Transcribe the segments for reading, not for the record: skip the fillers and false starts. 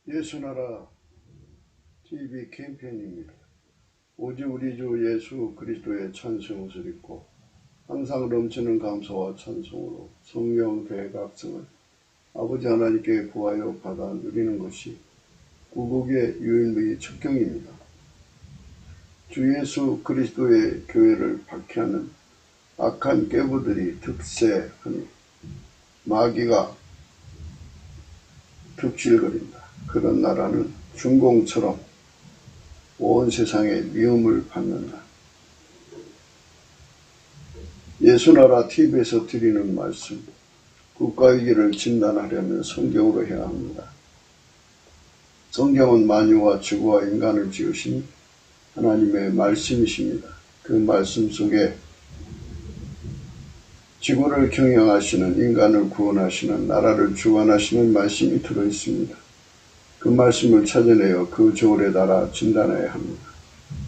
예수나라 TV 캠페인입니다. 오직 우리 주 예수 그리스도의 찬송 옷을 입고 항상 넘치는 감사와 찬송으로 성령 대각성을 아버지 하나님께 구하여 받아 누리는 것이 구국의 유일무이 첩경입니다. 주 예수 그리스도의 교회를 박해하는 악한 깨부들이 득세하니 마귀가 득실거린다. 그런 나라는 중공처럼 온 세상에 미움을 받는다. 예수나라 TV에서 드리는 말씀, 국가위기를 진단하려면 성경으로 해야 합니다. 성경은 만유와 지구와 인간을 지으신 하나님의 말씀이십니다. 그 말씀 속에 지구를 경영하시는, 인간을 구원하시는, 나라를 주관하시는 말씀이 들어있습니다. 그 말씀을 찾아내어 그 저울에 달아 진단해야 합니다.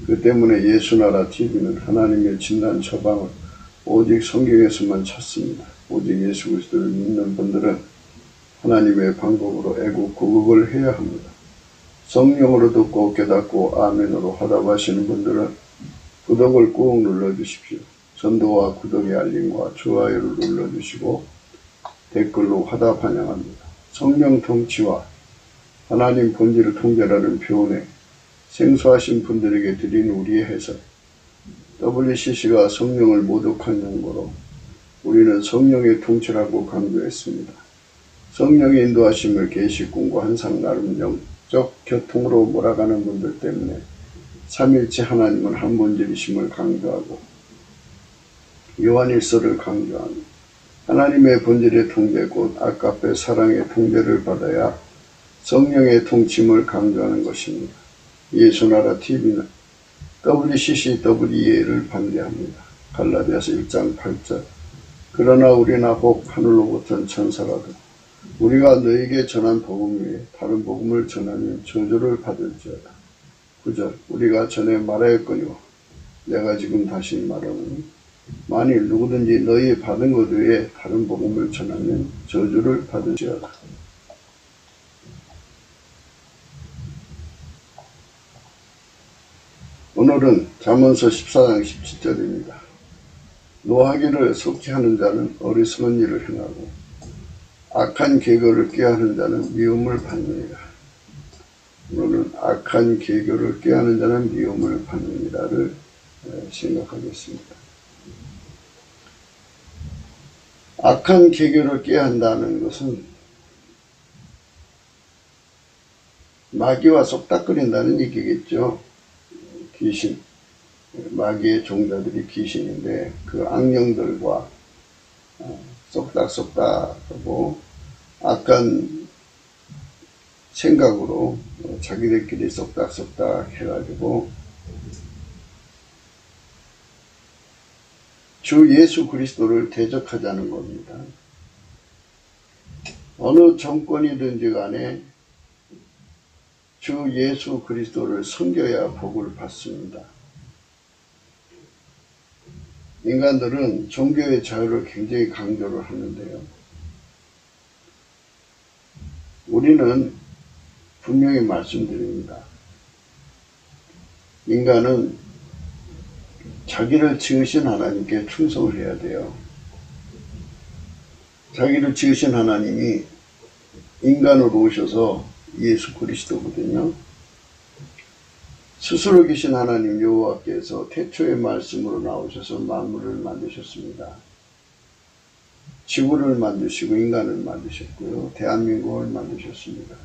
그 때문에 예수나라 TV는 하나님의 진단 처방을 오직 성경에서만 찾습니다. 오직 예수 그리스도를 믿는 분들은 하나님의 방법으로 애국 구국을 해야 합니다. 성령으로 듣고 깨닫고 아멘으로 화답하시는 분들은 구독을 꾹 눌러주십시오. 전도와 구독의 알림과 좋아요를 눌러주시고 댓글로 화답 환영합니다. 성령 통치와 하나님 본질을 통제하는 교훈에 생소하신 분들에게 드린 우리의 해석, WCC가 성령을 모독한 용어로 우리는 성령의 통치라고 강조했습니다. 성령의 인도하심을 계시꾼과 항상 나름 영적 교통으로 몰아가는 분들 때문에 삼일체 하나님은 한 본질이심을 강조하고 요한일서를 강조하는 하나님의 본질의 통제 곧 아까페 사랑의 통제를 받아야 성령의 통침을 강조하는 것입니다. 예수나라 TV는 WCCWEA를 반대합니다. 갈라디아서 1장 8절 그러나 우리나 혹 하늘로부터 천사라도 우리가 너에게 전한 복음 외에 다른 복음을 전하면 저주를 받을지어다. 9절 우리가 전에 말하였거니와 내가 지금 다시 말하노니 만일 누구든지 너희 받은 것 외에 다른 복음을 전하면 저주를 받을지어다. 오늘은 잠언서 14장 17절입니다. 노하기를 속히하는 자는 어리석은 일을 행하고 악한 계교를 꾀하는 자는 미움을 받느니라. 오늘은 악한 계교를 꾀하는 자는 미움을 받느니라를 생각하겠습니다. 악한 계교를 꾀한다는 것은 마귀와 속닥거린다는 얘기겠죠. 귀신, 마귀의 종자들이 귀신인데 그 악령들과 쏙닥쏙닥하고 악한 생각으로 자기들끼리 쏙닥쏙닥 해가지고 주 예수 그리스도를 대적하자는 겁니다. 어느 정권이든지 간에 주 예수 그리스도를 섬겨야 복을 받습니다. 인간들은 종교의 자유를 굉장히 강조를 하는데요. 우리는 분명히 말씀드립니다. 인간은 자기를 지으신 하나님께 충성을 해야 돼요. 자기를 지으신 하나님이 인간으로 오셔서 예수 그리스도거든요. 스스로 계신 하나님 여호와께서 태초의 말씀으로 나오셔서 만물을 만드셨습니다. 지구를 만드시고 인간을 만드셨고요. 대한민국을 만드셨습니다.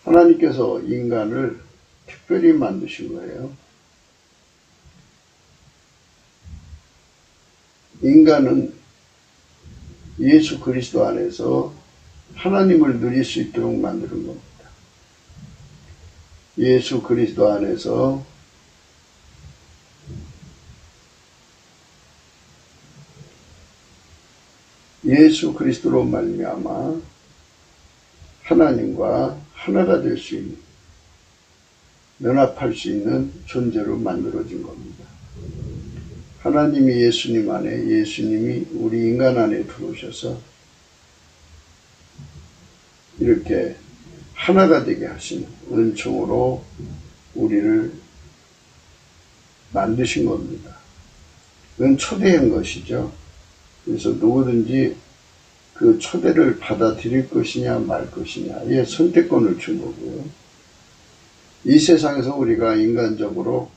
하나님께서 인간을 특별히 만드신 거예요. 인간은 예수 그리스도 안에서 하나님을 누릴 수 있도록 만드는 겁니다. 예수 그리스도 안에서 예수 그리스도로 말미암아 하나님과 하나가 될 수 있는, 연합할 수 있는 존재로 만들어진 겁니다. 하나님이 예수님 안에, 예수님이 우리 인간 안에 들어오셔서 이렇게 하나가 되게 하시는 은총으로 우리를 만드신 겁니다. 그건 초대한 것이죠. 그래서 누구든지 그 초대를 받아들일 것이냐 말 것이냐의 선택권을 준 거고요. 이 세상에서 우리가 인간적으로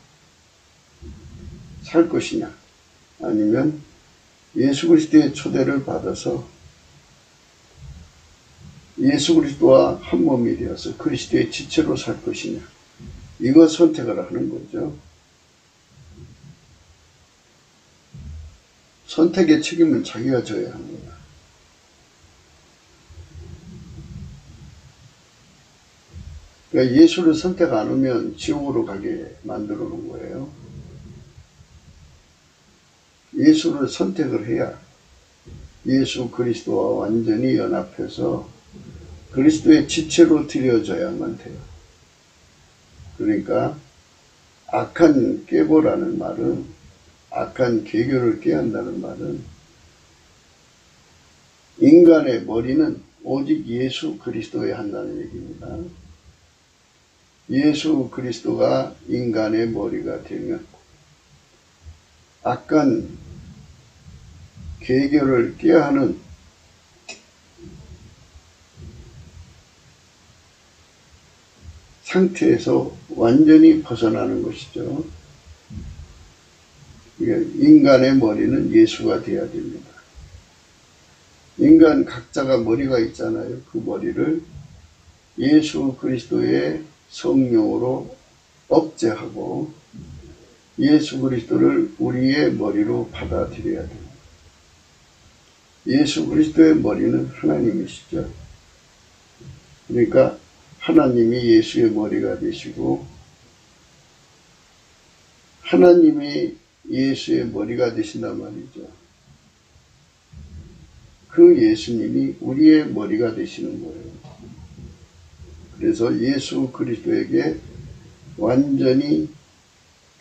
살 것이냐 아니면 예수 그리스도의 초대를 받아서 예수 그리스도와 한 몸이 되어서 그리스도의 지체로 살 것이냐, 이거 선택을 하는 거죠. 선택의 책임은 자기가 져야 합니다. 그러니까 예수를 선택 안 하면 지옥으로 가게 만들어 놓은 거예요. 예수를 선택을 해야 예수 그리스도와 완전히 연합해서 그리스도의 지체로 드려져야만 돼요. 그러니까 악한 깨보라는 말은, 악한 계교를 깨한다는 말은 인간의 머리는 오직 예수 그리스도에 한다는 얘기입니다. 예수 그리스도가 인간의 머리가 되면 악한 계교를 깨야 하는 상태에서 완전히 벗어나는 것이죠. 인간의 머리는 예수가 되어야 됩니다. 인간 각자가 머리가 있잖아요. 그 머리를 예수 그리스도의 성령으로 억제하고 예수 그리스도를 우리의 머리로 받아들여야 됩니다. 예수 그리스도의 머리는 하나님이시죠. 그러니까 하나님이 예수의 머리가 되시고 하나님이 예수의 머리가 되신단 말이죠. 그 예수님이 우리의 머리가 되시는 거예요. 그래서 예수 그리스도에게 완전히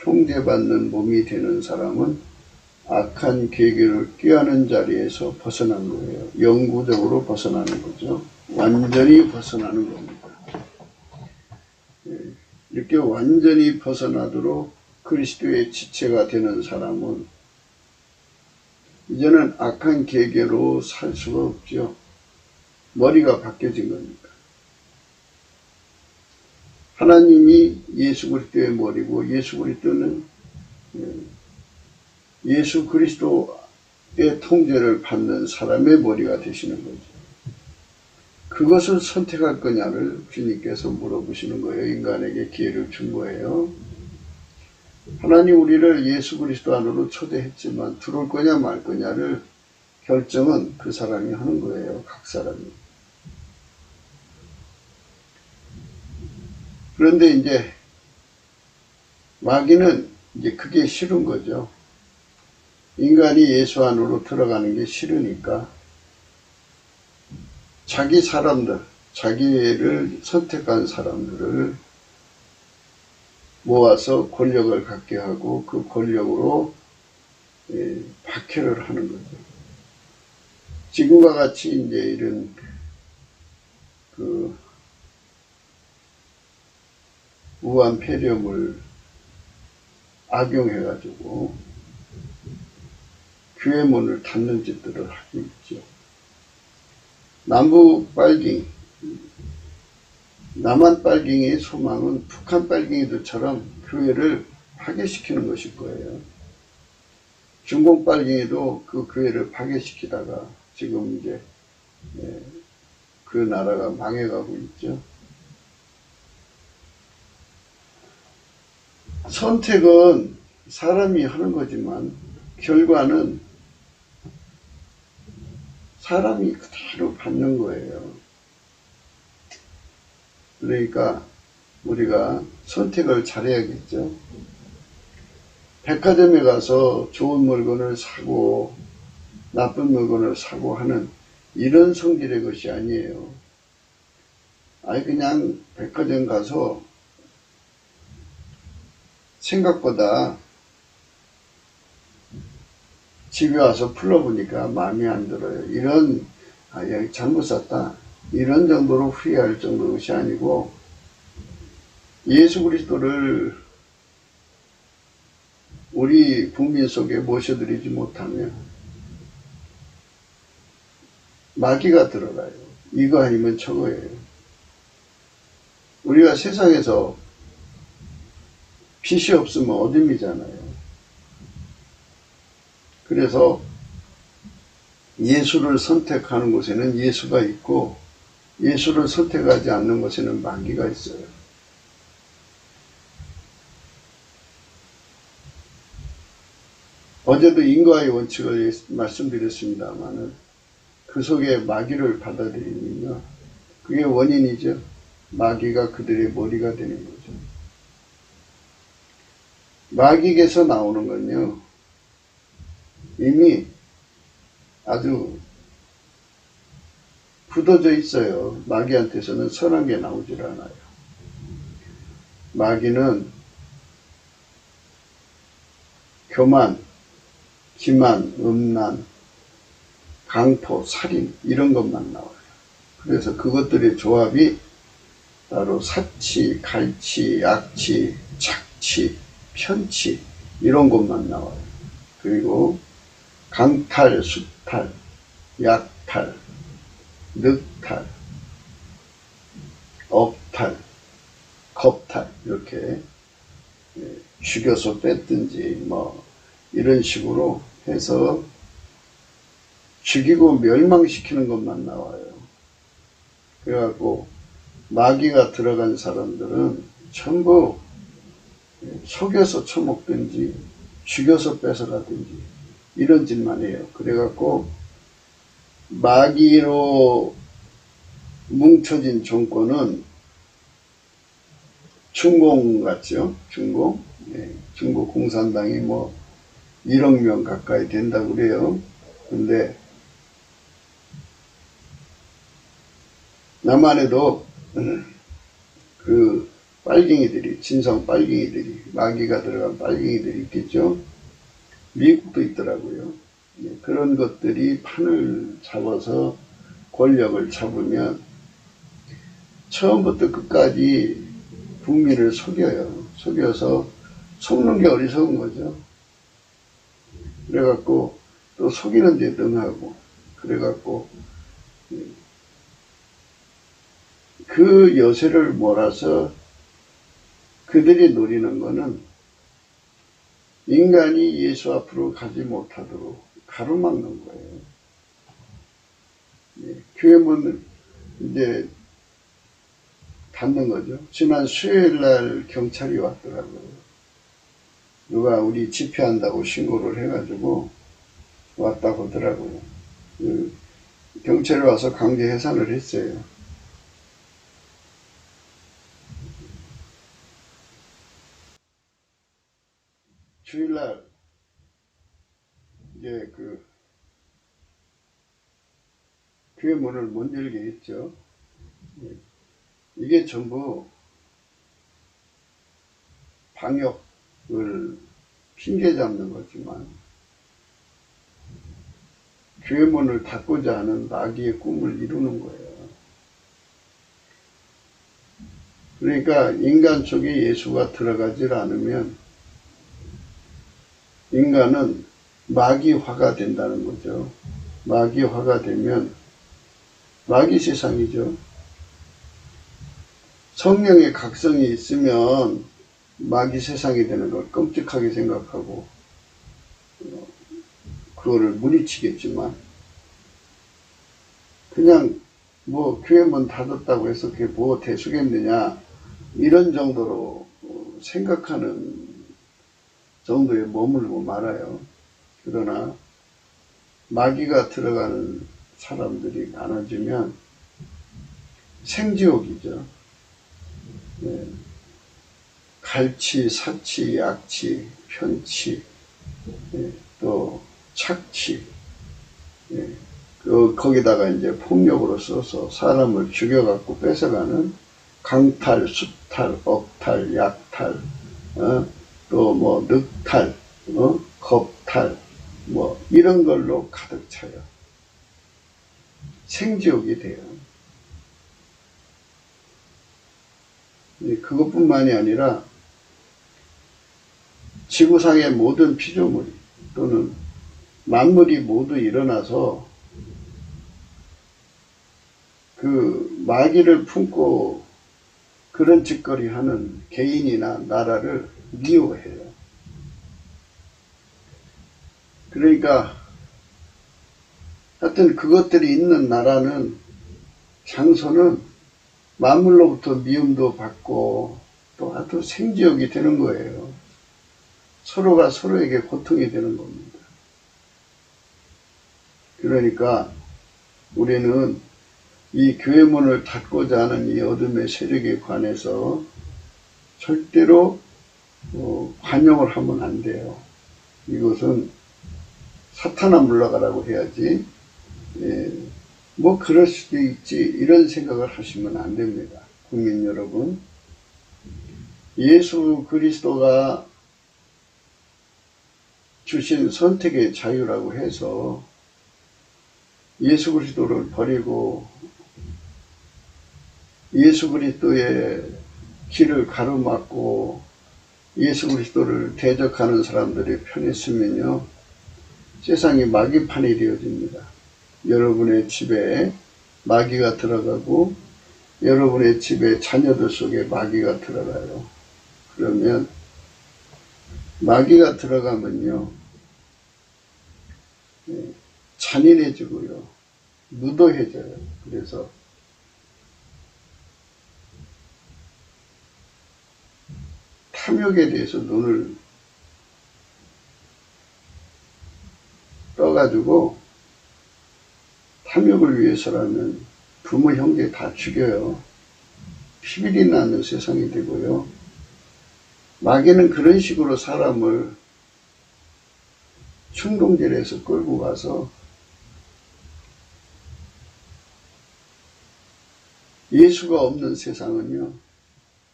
통제받는 몸이 되는 사람은 악한 계교를 꾀하는 자리에서 벗어난 거예요. 영구적으로 벗어나는 거죠. 완전히 벗어나는 겁니다. 이렇게 완전히 벗어나도록 그리스도의 지체가 되는 사람은 이제는 악한 계교로 살 수가 없죠. 머리가 바뀌어진 겁니다. 하나님이 예수 그리스도의 머리고 예수 그리스도는 예수 그리스도의 통제를 받는 사람의 머리가 되시는 거죠. 그것을 선택할 거냐를 주님께서 물어보시는 거예요. 인간에게 기회를 준 거예요. 하나님 우리를 예수 그리스도 안으로 초대했지만 들어올 거냐 말 거냐를 결정은 그 사람이 하는 거예요. 각 사람이. 그런데 이제 마귀는 이제 그게 싫은 거죠. 인간이 예수 안으로 들어가는 게 싫으니까 자기 사람들, 자기를 선택한 사람들을 모아서 권력을 갖게 하고 그 권력으로 박해를 하는 거죠. 지금과 같이 이제 이런 그 우한 폐렴을 악용해가지고 교회 문을 닫는 짓들을 하고 있죠. 남북 빨갱이, 남한 빨갱이의 소망은 북한 빨갱이들처럼 교회를 파괴시키는 것일 거예요. 중공 빨갱이도 그 교회를 파괴시키다가 지금 이제 그 나라가 망해가고 있죠. 선택은 사람이 하는 거지만 결과는 사람이 그대로 받는 거예요. 그러니까 우리가 선택을 잘해야겠죠. 백화점에 가서 좋은 물건을 사고 나쁜 물건을 사고 하는 이런 성질의 것이 아니에요. 아니 그냥 백화점 가서 생각보다 집에 와서 풀러보니까 마음에 안 들어요. 이런, 여기 잘못 샀다. 이런 정도로 후회할 정도 것이 아니고 예수 그리스도를 우리 국민 속에 모셔드리지 못하면 마귀가 들어가요. 이거 아니면 저거예요. 우리가 세상에서 빛이 없으면 어둠이잖아요. 그래서 예수를 선택하는 곳에는 예수가 있고 예수를 선택하지 않는 곳에는 마귀가 있어요. 어제도 인과의 원칙을 말씀드렸습니다만 그 속에 마귀를 받아들이면요. 그게 원인이죠. 마귀가 그들의 머리가 되는 거죠. 마귀에게서 나오는 건요. 이미 아주 굳어져 있어요. 마귀한테서는 선한 게 나오질 않아요. 마귀는 교만, 기만, 음란, 강포, 살인 이런 것만 나와요. 그래서 그것들의 조합이 바로 사치, 갈치, 약치, 착치, 편치 이런 것만 나와요. 그리고 강탈, 수탈, 약탈, 늑탈, 억탈, 겁탈 이렇게 죽여서 뺐든지 뭐 이런 식으로 해서 죽이고 멸망시키는 것만 나와요. 그래갖고 마귀가 들어간 사람들은 전부 속여서 처먹든지 죽여서 뺏어가든지 이런 짓만 해요. 그래갖고 마귀로 뭉쳐진 정권은 중공 같죠? 중공. 중국 공산당이 뭐 1억 명 가까이 된다고 그래요. 근데 남한에도 그 빨갱이들이, 진성 빨갱이들이, 마귀가 들어간 빨갱이들이 있겠죠. 미국도 있더라고요. 그런 것들이 판을 잡아서 권력을 잡으면 처음부터 끝까지 국민을 속여요. 속여서 속는 게 어리석은 거죠. 그래갖고 또 속이는 데 능하고 그래갖고 그 여세를 몰아서 그들이 노리는 거는 인간이 예수 앞으로 가지 못하도록 가로막는 거예요. 교회 문을 이제 닫는 거죠. 지난 수요일 날 경찰이 왔더라고요. 누가 우리 집회한다고 신고를 해가지고 왔다고 하더라고요. 경찰이 와서 강제 해산을 했어요. 주일날 이제 그 교회 문을 못 열게 했죠. 이게 전부 방역을 핑계 잡는 거지만 교회 문을 닫고자 하는 마귀의 꿈을 이루는 거예요. 그러니까 인간 속에 예수가 들어가질 않으면 인간은 마귀화가 된다는 거죠. 마귀화가 되면 마귀 세상이죠. 성령의 각성이 있으면 마귀 세상이 되는 걸 끔찍하게 생각하고 그거를 무리치겠지만 그냥 뭐 교회 문 닫았다고 해서 그게 뭐 대수겠느냐 이런 정도로 생각하는 정도에 머물고 말아요. 그러나 마귀가 들어가는 사람들이 많아지면 생지옥이죠. 갈치, 사치, 약치, 편치, 또 착치, 거기다가 이제 폭력으로 써서 사람을 죽여갖고 뺏어가는 강탈, 수탈, 억탈, 약탈, 또 뭐 늑탈, 겁탈, 뭐 이런 걸로 가득 차요. 생지옥이 돼요. 그것뿐만이 아니라 지구상의 모든 피조물 또는 만물이 모두 일어나서 그 마귀를 품고 그런 짓거리 하는 개인이나 나라를 미워해요. 그러니까 하여튼 그것들이 있는 나라는, 장소는 만물로부터 미움도 받고 또 아주 생지역이 되는 거예요. 서로가 서로에게 고통이 되는 겁니다. 그러니까 우리는 이 교회 문을 닫고자 하는 이 어둠의 세력에 관해서 절대로 관용을 하면 안 돼요. 이것은 사탄아 물러가라고 해야지, 뭐 그럴 수도 있지 이런 생각을 하시면 안 됩니다. 국민 여러분, 예수 그리스도가 주신 선택의 자유라고 해서 예수 그리스도를 버리고 예수 그리스도의 길을 가로막고 예수 그리스도를 대적하는 사람들의 편에 서면요, 세상이 마귀판이 되어집니다. 여러분의 집에 마귀가 들어가고 여러분의 집에 자녀들 속에 마귀가 들어가요. 그러면 마귀가 들어가면요, 잔인해지고요, 무도해져요. 그래서 탐욕에 대해서 눈을 떠가지고 탐욕을 위해서라면 부모 형제 다 죽여요. 피비린내 나는 세상이 되고요. 마귀는 그런 식으로 사람을 충동질에서 끌고 가서 예수가 없는 세상은요,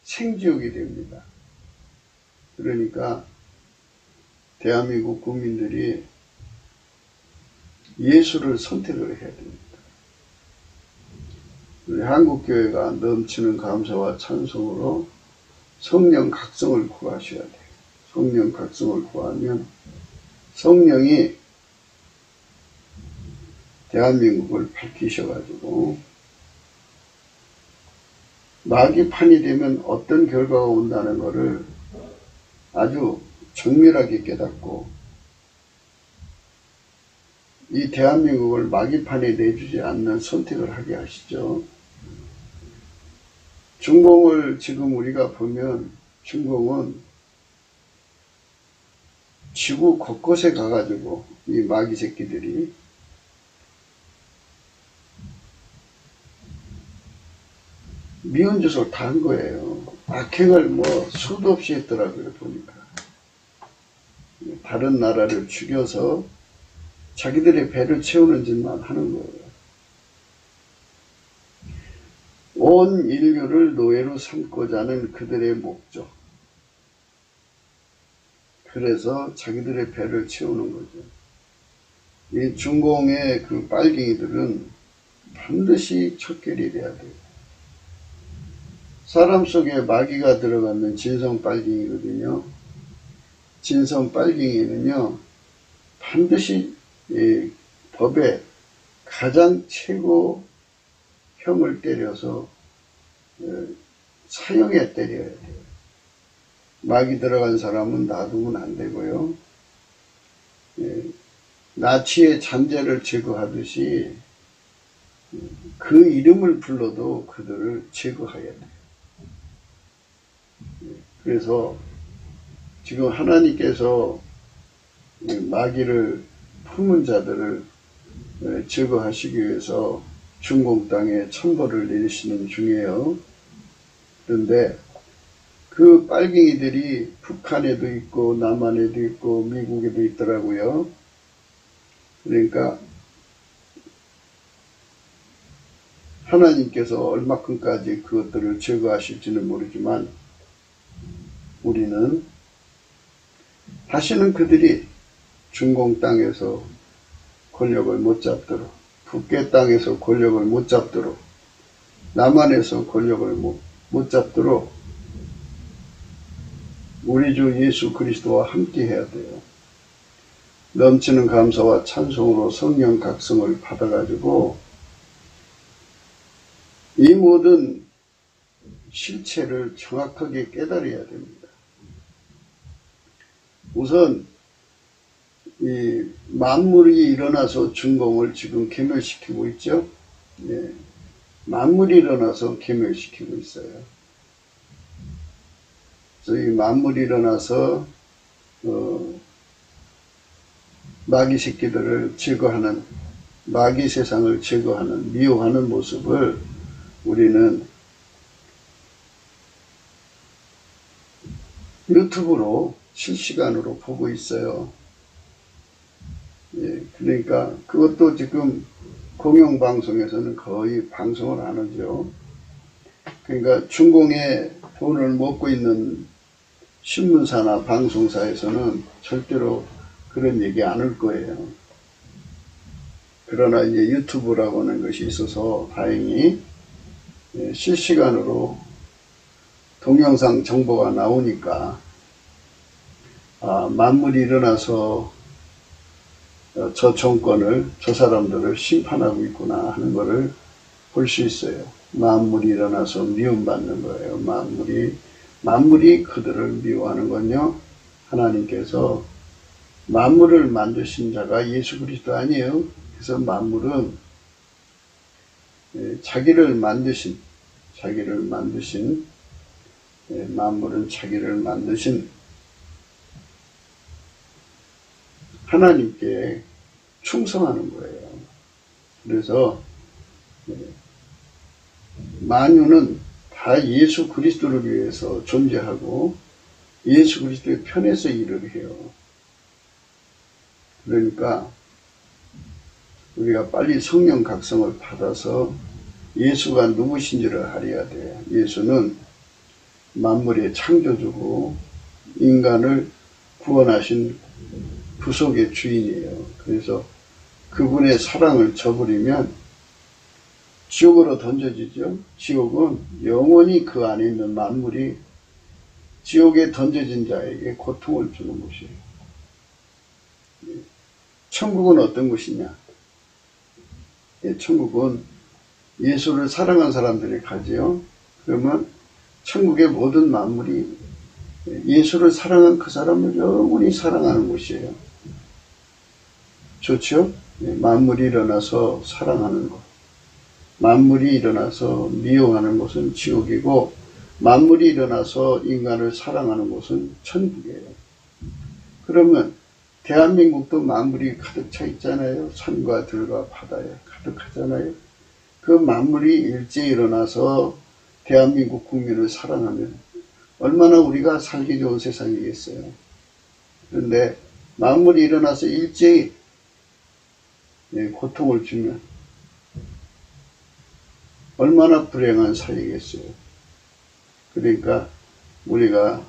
생지옥이 됩니다. 그러니까 대한민국 국민들이 예수를 선택을 해야 됩니다. 우리 한국교회가 넘치는 감사와 찬송으로 성령 각성을 구하셔야 돼요. 성령 각성을 구하면 성령이 대한민국을 밝히셔가지고 마귀판이 되면 어떤 결과가 온다는 것을 아주 정밀하게 깨닫고 이 대한민국을 마귀판에 내주지 않는 선택을 하게 하시죠. 중공을 지금 우리가 보면 중공은 지구 곳곳에 가가지고 이 마귀 새끼들이 미운 짓을 다 한 거예요. 악행을 뭐 수도 없이 했더라고요, 보니까. 다른 나라를 죽여서 자기들의 배를 채우는 짓만 하는 거예요. 온 인류를 노예로 삼고자 하는 그들의 목적. 그래서 자기들의 배를 채우는 거죠. 이 중공의 그 빨갱이들은 반드시 척결이 돼야 돼요. 사람 속에 마귀가 들어가면 진성 빨갱이거든요. 진성 빨갱이는요, 반드시 법에 가장 최고 형을 때려서 사형에 때려야 돼요. 마귀 들어간 사람은 놔두면 안 되고요. 나치의 잔재를 제거하듯이 그 이름을 불러도 그들을 제거해야 돼요. 그래서 지금 하나님께서 마귀를 품은 자들을 제거하시기 위해서 중공 땅에 천벌을 내리시는 중이에요. 그런데 그 빨갱이들이 북한에도 있고 남한에도 있고 미국에도 있더라고요. 그러니까 하나님께서 얼마큼까지 그것들을 제거하실지는 모르지만 우리는 다시는 그들이 중공 땅에서 권력을 못 잡도록, 북계 땅에서 권력을 못 잡도록, 남한에서 권력을 못 잡도록 우리 주 예수 그리스도와 함께 해야 돼요. 넘치는 감사와 찬송으로 성령 각성을 받아가지고 이 모든 실체를 정확하게 깨달아야 됩니다. 우선 이 만물이 일어나서 준공을 지금 괴멸시키고 있죠. 예, 만물이 일어나서 괴멸시키고 있어요. 그래서 이 만물이 일어나서 마귀 새끼들을 제거하는, 마귀 세상을 제거하는, 미워하는 모습을 우리는 유튜브로 실시간으로 보고 있어요. 예, 그러니까 그것도 지금 공영방송에서는 거의 방송을 안 하죠. 그러니까 중공에 돈을 먹고 있는 신문사나 방송사에서는 절대로 그런 얘기 안 할 거예요. 그러나 이제 유튜브라고 하는 것이 있어서 다행히 실시간으로 동영상 정보가 나오니까 만물이 일어나서 저 정권을, 저 사람들을 심판하고 있구나 하는 것을 볼 수 있어요. 만물이 일어나서 미움받는 거예요. 만물이 그들을 미워하는 건요, 하나님께서 만물을 만드신 자가 예수 그리스도 아니에요. 그래서 만물은 자기를 만드신 만물은 자기를 만드신 하나님께 충성하는 거예요. 그래서 만유는 다 예수 그리스도를 위해서 존재하고 예수 그리스도의 편에서 일을 해요. 그러니까 우리가 빨리 성령 각성을 받아서 예수가 누구신지를 알아야 돼요. 예수는 만물의 창조주고 인간을 구원하신 구속의 주인이에요. 그래서 그분의 사랑을 저버리면 지옥으로 던져지죠. 지옥은 영원히 그 안에 있는 만물이 지옥에 던져진 자에게 고통을 주는 곳이에요. 천국은 어떤 곳이냐? 천국은 예수를 사랑한 사람들이 가지요. 그러면 천국의 모든 만물이 예수를 사랑한 그 사람을 영원히 사랑하는 곳이에요. 좋죠? 만물이 일어나서 사랑하는 것, 만물이 일어나서 미워하는 곳은 지옥이고, 만물이 일어나서 인간을 사랑하는 곳은 천국이에요. 그러면 대한민국도 만물이 가득 차 있잖아요. 산과 들과 바다에 가득하잖아요. 그 만물이 일제히 일어나서 대한민국 국민을 사랑하면 얼마나 우리가 살기 좋은 세상이겠어요. 그런데 만물이 일어나서 일제히 고통을 주면 얼마나 불행한 사이겠어요. 그러니까 우리가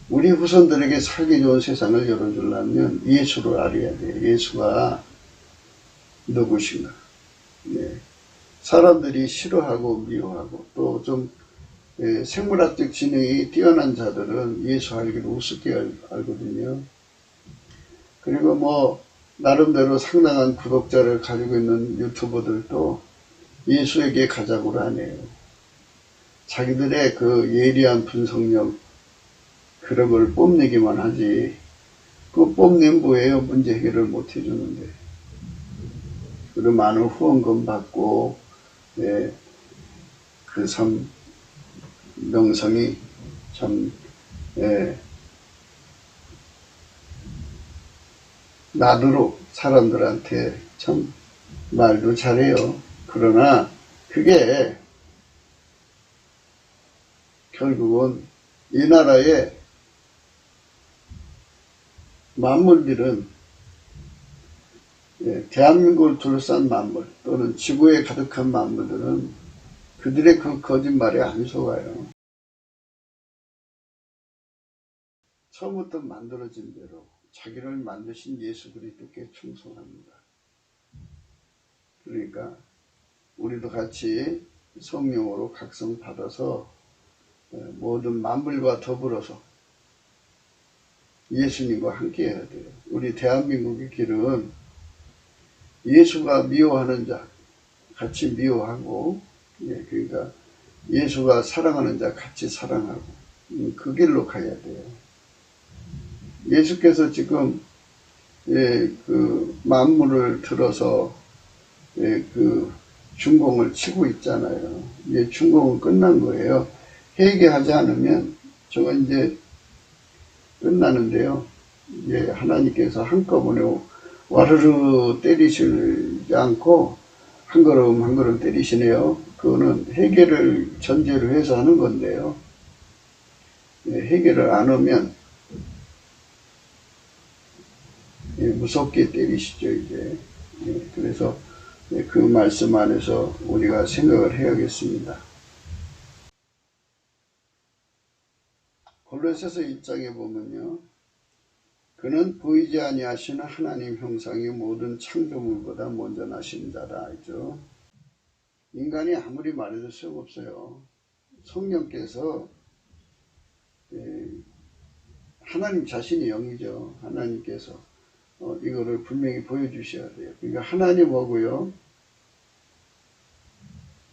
우리 후손들에게 살기 좋은 세상을 열어주려면 예수를 알아야 돼요. 예수가 누구신가. 사람들이 싫어하고 미워하고 또 좀 생물학적 지능이 뛰어난 자들은 예수 알기를 우습게 알거든요. 그리고 뭐 나름대로 상당한 구독자를 가지고 있는 유튜버들도 예수에게 가자고를 안 해요. 자기들의 그 예리한 분석력 그런 걸 뽐내기만 하지, 그 뽐낸 뭐예요? 문제 해결을 못 해주는데. 그리고 많은 후원금 받고 그 참 명성이 참 나도록 사람들한테 참 말도 잘해요. 그러나 그게 결국은 이 나라의 만물들은 대한민국을 둘러싼 만물 또는 지구에 가득한 만물들은 그들의 그 거짓말에 안 속아요. 처음부터 만들어진 대로 자기를 만드신 예수 그리스도께 충성합니다. 그러니까 우리도 같이 성령으로 각성받아서 모든 만물과 더불어서 예수님과 함께 해야 돼요. 우리 대한민국의 길은 예수가 미워하는 자 같이 미워하고, 그러니까 예수가 사랑하는 자 같이 사랑하고, 그 길로 가야 돼요. 예수께서 지금 그 만물을 들어서 그 중공을 치고 있잖아요. 이제 중공은 끝난 거예요. 회개하지 않으면 저건 이제 끝나는데요. 이제 하나님께서 한꺼번에 와르르 때리시지 않고 한 걸음 한 걸음 때리시네요. 그거는 회개를 전제로 해서 하는 건데요. 회개를 안 하면 무섭게 때리시죠, 이제. 그래서 그 말씀 안에서 우리가 생각을 해야겠습니다. 골로새서 1장에 보면요. 그는 보이지 아니하시는 하나님 형상이 모든 창조물보다 먼저 나신 자라 하죠. 인간이 아무리 말해도 소용없어요. 성령께서 하나님 자신이 영이죠. 하나님께서 이거를 분명히 보여주셔야 돼요. 그러니까 하나님하고요,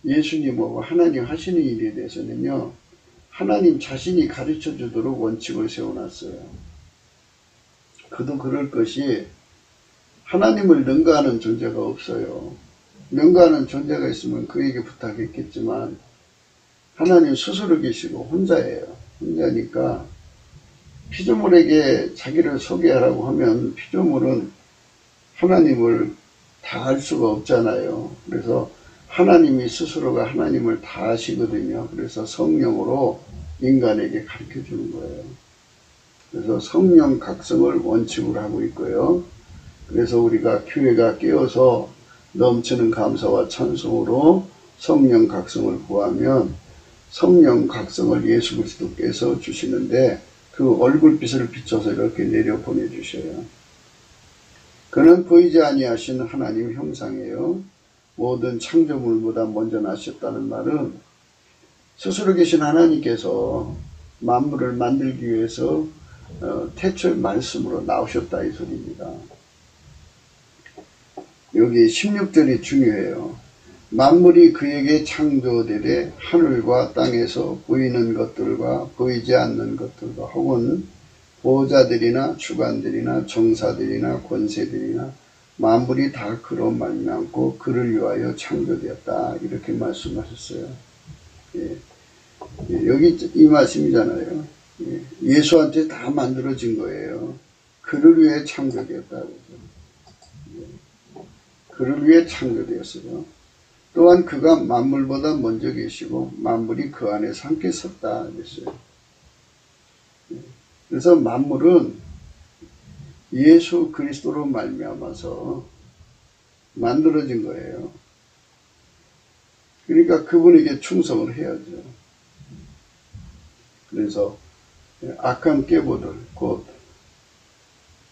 예수님하고 하나님 하시는 일에 대해서는요, 하나님 자신이 가르쳐 주도록 원칙을 세워놨어요. 그도 그럴 것이 하나님을 능가하는 존재가 없어요. 능가하는 존재가 있으면 그에게 부탁했겠지만 하나님 스스로 계시고 혼자예요. 혼자니까 피조물에게 자기를 소개하라고 하면 피조물은 하나님을 다 알 수가 없잖아요. 그래서 하나님이 스스로가 하나님을 다 아시거든요. 그래서 성령으로 인간에게 가르쳐 주는 거예요. 그래서 성령 각성을 원칙으로 하고 있고요. 그래서 우리가 교회가 깨어서 넘치는 감사와 찬송으로 성령 각성을 구하면 성령 각성을 예수 그리스도께서 주시는데 그 얼굴빛을 비춰서 이렇게 내려 보내주셔요. 그는 보이지 아니하신 하나님 형상이에요. 모든 창조물보다 먼저 나셨다는 말은 스스로 계신 하나님께서 만물을 만들기 위해서 태초의 말씀으로 나오셨다 이 소리입니다. 여기 16절이 중요해요. 만물이 그에게 창조되되 하늘과 땅에서 보이는 것들과 보이지 않는 것들과 혹은 보호자들이나 주관들이나 정사들이나 권세들이나 만물이 다 그로 말미암고 그를 위하여 창조되었다 이렇게 말씀하셨어요. 여기 이 말씀이잖아요. 예수한테 다 만들어진 거예요. 그를 위해 창조되었다. 그를 위해 창조되었어요. 또한 그가 만물보다 먼저 계시고 만물이 그 안에서 함께 섰다 그랬어요. 그래서 만물은 예수 그리스도로 말미암아서 만들어진 거예요. 그러니까 그분에게 충성을 해야죠. 그래서 악한 깨보들, 곧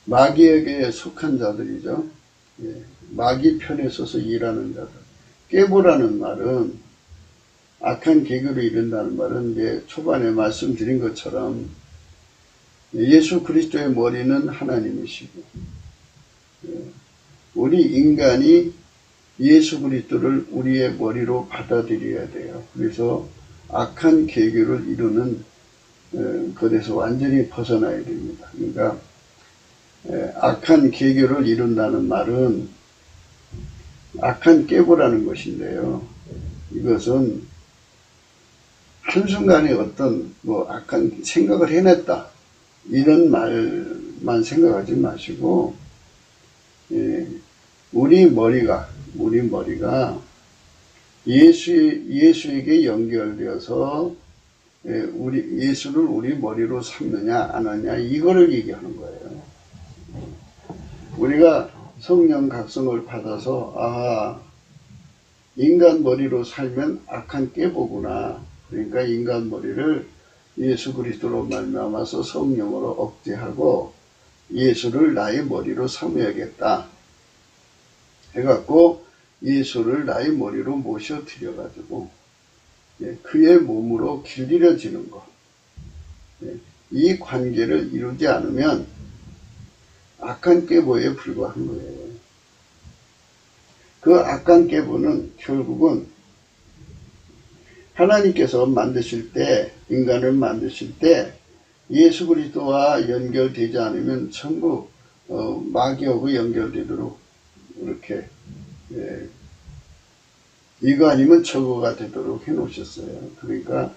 마귀에게 속한 자들이죠. 마귀 편에 서서 일하는 자들. 깨보라는 말은 악한 계교를 이룬다는 말은 이제 초반에 말씀드린 것처럼 예수 그리스도의 머리는 하나님이시고 우리 인간이 예수 그리스도를 우리의 머리로 받아들여야 돼요. 그래서 악한 계교를 이루는 것에서 완전히 벗어나야 됩니다. 그러니까 악한 계교를 이룬다는 말은 악한 깨보라는 것인데요. 이것은 한순간에 어떤 악한 생각을 해냈다 이런 말만 생각하지 마시고 우리 머리가 예수에게 연결되어서 예수를 우리 머리로 삼느냐 안 하느냐 이거를 얘기하는 거예요. 우리가 성령 각성을 받아서 인간 머리로 살면 악한 깨보구나. 그러니까 인간 머리를 예수 그리스도로 말미암아서 성령으로 억제하고 예수를 나의 머리로 삼아야겠다 해갖고 예수를 나의 머리로 모셔 드려가지고 그의 몸으로 길들여지는 것. 이 관계를 이루지 않으면 악한 계보에 불과한 거예요. 그 악한 계보는 결국은 하나님께서 만드실 때, 인간을 만드실 때 예수 그리스도와 연결되지 않으면 전부 마귀하고 연결되도록 이렇게 이거 아니면 저거가 되도록 해놓으셨어요. 그러니까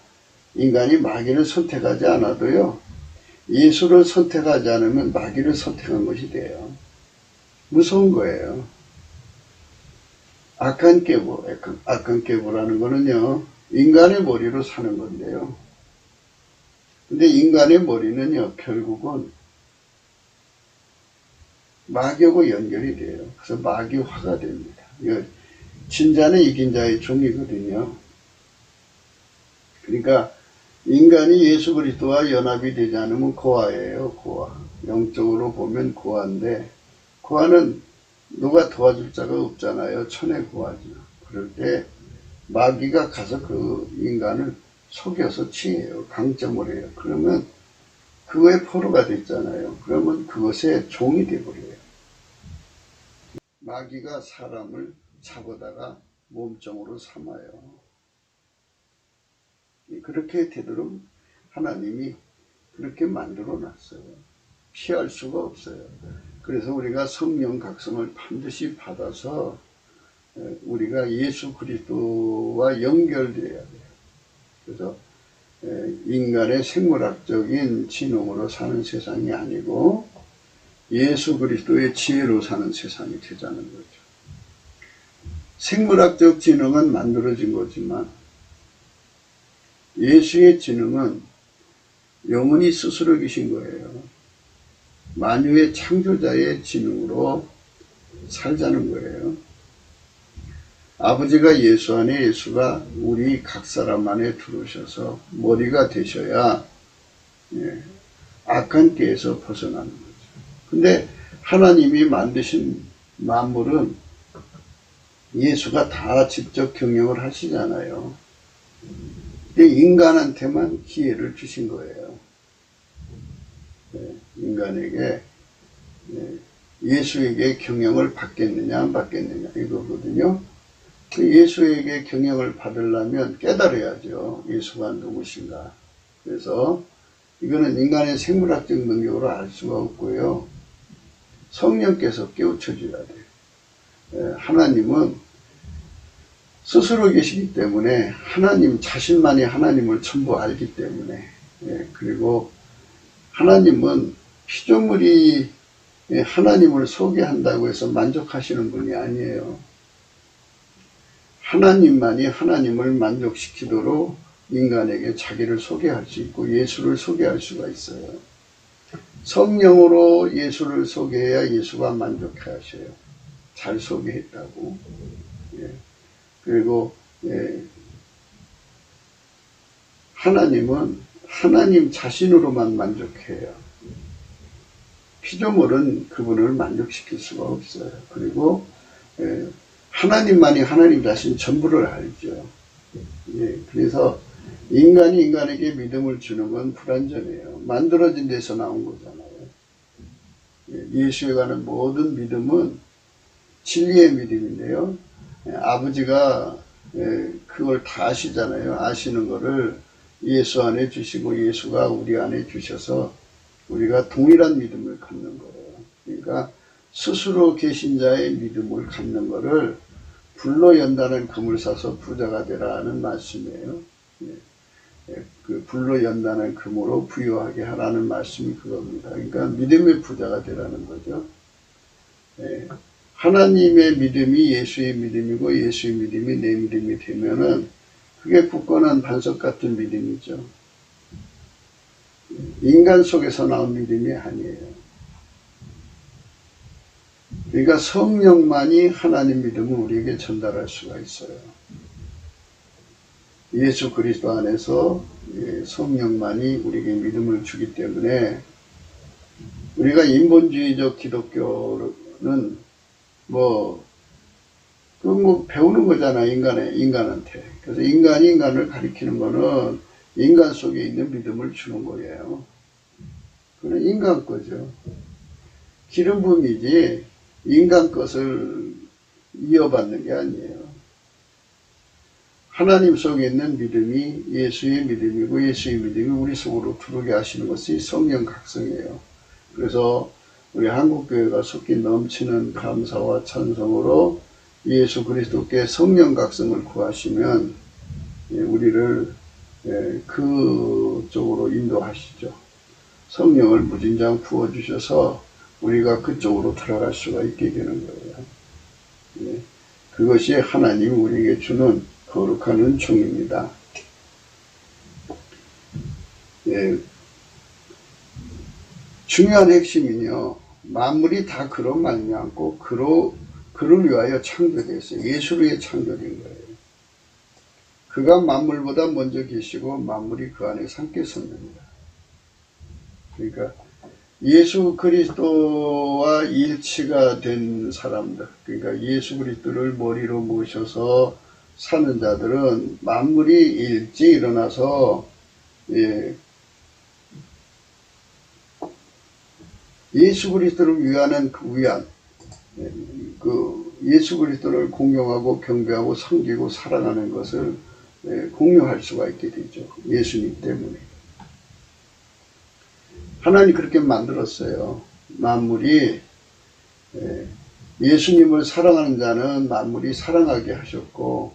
인간이 마귀를 선택하지 않아도요, 예수를 선택하지 않으면 마귀를 선택한 것이 돼요. 무서운 거예요. 악한 계보라는 거는요, 인간의 머리로 사는 건데요. 근데 인간의 머리는요, 결국은 마귀하고 연결이 돼요. 그래서 마귀화가 됩니다. 진자는 이긴 자의 종이거든요. 그러니까 인간이 예수 그리스도와 연합이 되지 않으면 고아예요. 고아. 영적으로 보면 고아인데, 고아는 누가 도와줄 자가 없잖아요. 천의 고아죠. 그럴 때 마귀가 가서 그 인간을 속여서 취해요. 강점을 해요. 그러면 그거의 포로가 됐잖아요. 그러면 그것의 종이 되어버려요. 마귀가 사람을 잡아다가 몸종으로 삼아요. 그렇게 되도록 하나님이 그렇게 만들어 놨어요. 피할 수가 없어요. 그래서 우리가 성령 각성을 반드시 받아서 우리가 예수 그리스도와 연결되어야 돼요. 그래서 인간의 생물학적인 지능으로 사는 세상이 아니고 예수 그리스도의 지혜로 사는 세상이 되자는 거죠. 생물학적 지능은 만들어진 거지만 예수의 지능은 영원히 스스로 계신 거예요. 만유의 창조자의 지능으로 살자는 거예요. 아버지가 예수 안에, 예수가 우리 각 사람 안에 들어오셔서 머리가 되셔야 악한 깨에서 벗어나는 거죠. 근데 하나님이 만드신 만물은 예수가 다 직접 경영을 하시잖아요. 근데 인간한테만 기회를 주신 거예요. 인간에게 예수에게 경영을 받겠느냐 안 받겠느냐 이거거든요. 예수에게 경영을 받으려면 깨달아야죠. 예수가 누구신가. 그래서 이거는 인간의 생물학적 능력으로 알 수가 없고요. 성령께서 깨우쳐줘야 돼요. 하나님은 스스로 계시기 때문에 하나님 자신만이 하나님을 전부 알기 때문에 그리고 하나님은 피조물이 하나님을 소개한다고 해서 만족하시는 분이 아니에요. 하나님만이 하나님을 만족시키도록 인간에게 자기를 소개할 수 있고 예수를 소개할 수가 있어요. 성령으로 예수를 소개해야 예수가 만족해 하셔요. 잘 소개했다고. 그리고 하나님은 하나님 자신으로만 만족해요. 피조물은 그분을 만족시킬 수가 없어요. 그리고 하나님만이 하나님 자신 전부를 알죠. 그래서 인간이 인간에게 믿음을 주는 건 불완전해요. 만들어진 데서 나온 거잖아요. 예수에 관한 모든 믿음은 진리의 믿음인데요. 아버지가 그걸 다 아시잖아요. 아시는 거를 예수 안에 주시고 예수가 우리 안에 주셔서 우리가 동일한 믿음을 갖는 거예요. 그러니까 스스로 계신 자의 믿음을 갖는 거를 불로 연다는 금을 사서 부자가 되라는 말씀이에요. 그 불로 연다는 금으로 부유하게 하라는 말씀이 그겁니다. 그러니까 믿음의 부자가 되라는 거죠. 하나님의 믿음이 예수의 믿음이고 예수의 믿음이 내 믿음이 되면은 그게 굳건한 반석 같은 믿음이죠. 인간 속에서 나온 믿음이 아니에요. 그러니까 성령만이 하나님 믿음을 우리에게 전달할 수가 있어요. 예수 그리스도 안에서 성령만이 우리에게 믿음을 주기 때문에 우리가 인본주의적 기독교는 그 뭐 배우는 거잖아, 인간한테. 그래서 인간이 인간을 가리키는 거는 인간 속에 있는 믿음을 주는 거예요. 그건 인간 거죠. 기름 부음이지 인간 것을 이어받는 게 아니에요. 하나님 속에 있는 믿음이 예수의 믿음이고 예수의 믿음이 우리 속으로 들어오게 하시는 것이 성령 각성이에요. 그래서 우리 한국교회가 섞인 넘치는 감사와 찬송으로 예수 그리스도께 성령 각성을 구하시면 우리를 그쪽으로 인도하시죠. 성령을 무진장 부어주셔서 우리가 그쪽으로 들어갈 수가 있게 되는 거예요. 그것이 하나님이 우리에게 주는 거룩한 은총입니다. 중요한 핵심은요, 만물이 다 그로 말미암고 그를 위하여 창조되었어요. 예수를 위해 창조된 거예요. 그가 만물보다 먼저 계시고 만물이 그 안에 함께 섰느니라. 그러니까 예수 그리스도와 일치가 된 사람들, 그러니까 예수 그리스도를 머리로 모셔서 사는 자들은 만물이 일찍 일어나서 예수 그리스도를 위하는 예수 그리스도를 공경하고 경배하고 섬기고 사랑하는 것을 공유할 수가 있게 되죠. 예수님 때문에. 하나님 그렇게 만들었어요. 만물이 예수님을 사랑하는 자는 만물이 사랑하게 하셨고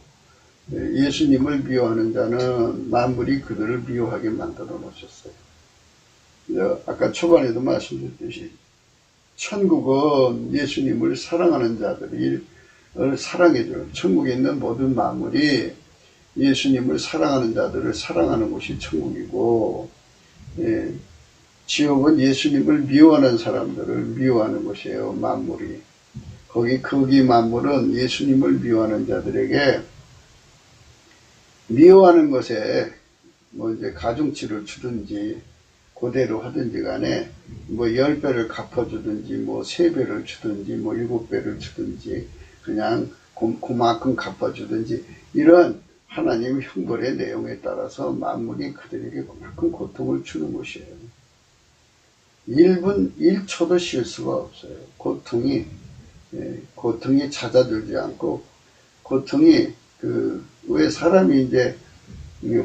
예수님을 미워하는 자는 만물이 그들을 미워하게 만들어 놓으셨어요. 아까 초반에도 말씀드렸듯이 천국은 예수님을 사랑하는 자들이 사랑해줘요. 천국에 있는 모든 만물이 예수님을 사랑하는 자들을 사랑하는 곳이 천국이고 지옥은 예수님을 미워하는 사람들을 미워하는 곳이에요. 만물이. 거기 만물은 예수님을 미워하는 자들에게 미워하는 것에 뭐 이제 가중치를 주든지 그대로 하든지 간에 뭐 10배를 갚아주든지 뭐 3배를 주든지 뭐 7배를 주든지 그냥 그만큼 갚아주든지 이런 하나님 형벌의 내용에 따라서 만물이 그들에게 그만큼 고통을 주는 것이에요. 1분 1초도 쉴 수가 없어요. 고통이 잦아들지 않고 고통이 왜 사람이 이제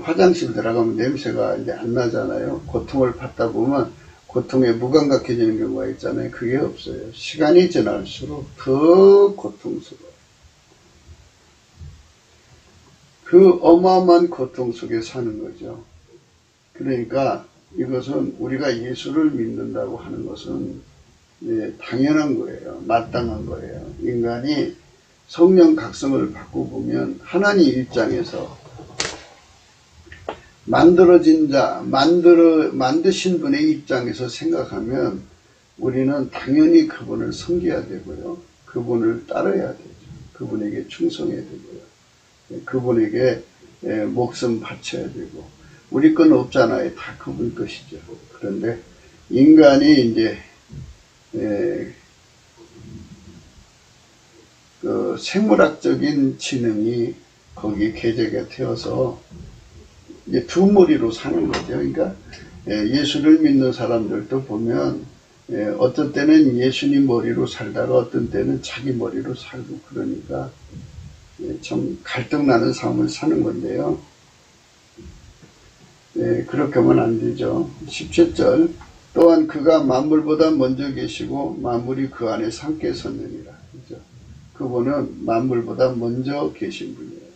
화장실 들어가면 냄새가 이제 안 나잖아요. 고통을 받다 보면 고통에 무감각해지는 경우가 있잖아요. 그게 없어요. 시간이 지날수록 더 고통스러워요. 그 어마어마한 고통 속에 사는 거죠. 그러니까 이것은 우리가 예수를 믿는다고 하는 것은 당연한 거예요. 마땅한 거예요. 인간이 성령 각성을 받고 보면 하나님 입장에서 만들어진 자, 만드신 분의 입장에서 생각하면 우리는 당연히 그분을 섬겨야 되고요. 그분을 따라야 되죠. 그분에게 충성해야 되고요. 그분에게 목숨 바쳐야 되고. 우리 건 없잖아요. 다 그분 것이죠. 그런데 인간이 이제 그 생물학적인 지능이 거기에 계제가 되어서 이제 두 머리로 사는 거죠. 그러니까 예수를 믿는 사람들도 보면 어떤 때는 예수님 머리로 살다가 어떤 때는 자기 머리로 살고 그러니까 좀 갈등나는 삶을 사는 건데요. 그렇게 하면 안 되죠. 17절 또한 그가 만물보다 먼저 계시고 만물이 그 안에 함께 섰느니라. 그죠? 그분은 만물보다 먼저 계신 분이에요.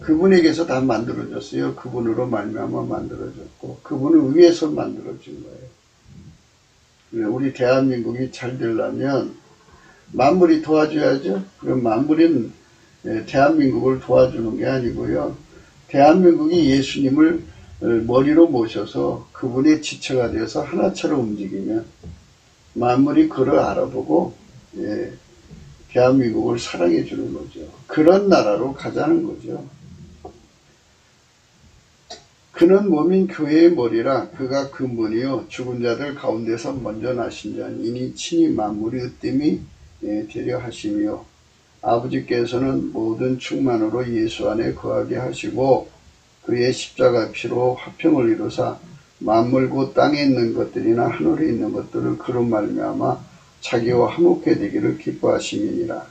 그분에게서 다 만들어졌어요. 그분으로 말미암아 만들어졌고 그분을 위해서 만들어진 거예요. 우리 대한민국이 잘 되려면 만물이 도와줘야죠. 그럼 만물은 대한민국을 도와주는 게 아니고요. 대한민국이 예수님을 머리로 모셔서 그분의 지체가 되어서 하나처럼 움직이면 만물이 그를 알아보고 대한민국을 사랑해 주는 거죠. 그런 나라로 가자는 거죠. 그는 몸인 교회의 머리라 그가 근본이요 죽은 자들 가운데서 먼저 나신 자니 이니 친히 만물이 으뜸이 되려 하시며 아버지께서는 모든 충만으로 예수 안에 거하게 하시고 그의 십자가 피로 화평을 이루사 만물 곧 땅에 있는 것들이나 하늘에 있는 것들을 그로 말미암아 자기와 화목해 되기를 기뻐하심이니라.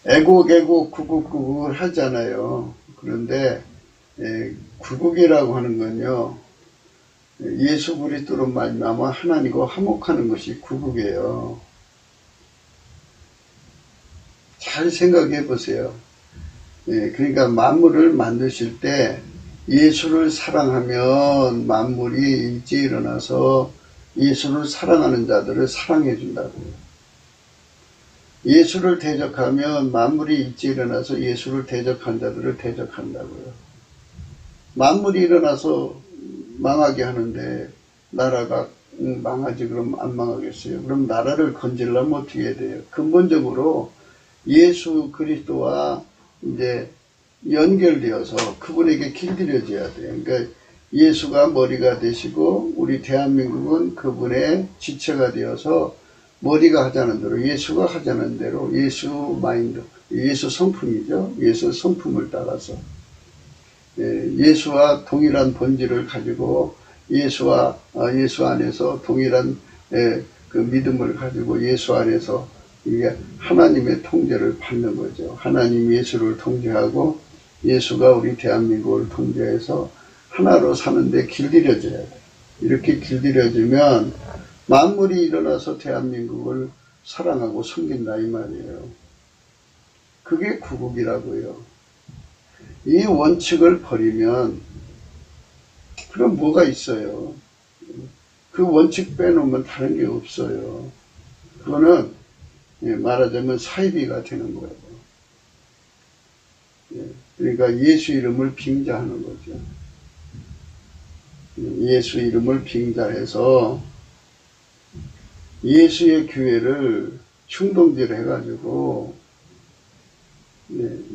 애국 구국구국을 하잖아요. 그런데 구국이라고 하는 건요, 예수 그리스도로 말미암아 하나님과 화목하는 것이 구국이에요. 잘 생각해 보세요. 그러니까 만물을 만드실 때 예수를 사랑하면 만물이 일제히 일어나서 예수를 사랑하는 자들을 사랑해 준다고요. 예수를 대적하면 만물이 일제히 일어나서 예수를 대적한 자들을 대적한다고요. 만물이 일어나서 망하게 하는데 나라가 망하지 그럼 안 망하겠어요? 그럼 나라를 건지려면 어떻게 해야 돼요? 근본적으로 예수 그리스도와 이제 연결되어서 그분에게 길들여져야 돼요. 그러니까 예수가 머리가 되시고 우리 대한민국은 그분의 지체가 되어서 머리가 하자는 대로 예수가 하자는 대로 예수 마인드, 예수 성품이죠. 예수 성품을 따라서 예수와 동일한 본질을 가지고 예수 안에서 동일한 그 믿음을 가지고 예수 안에서 이게 하나님의 통제를 받는 거죠. 하나님 예수를 통제하고 예수가 우리 대한민국을 통제해서 하나로 사는데 길들여져야 돼요. 이렇게 길들여지면 만물이 일어나서 대한민국을 사랑하고 섬긴다 이 말이에요. 그게 구국이라고요. 이 원칙을 버리면 그럼 뭐가 있어요? 그 원칙 빼놓으면 다른 게 없어요. 그거는 말하자면 사이비가 되는 거예요. 그러니까 예수 이름을 빙자하는 거죠. 예수 이름을 빙자해서 예수의 교회를 충동질 해가지고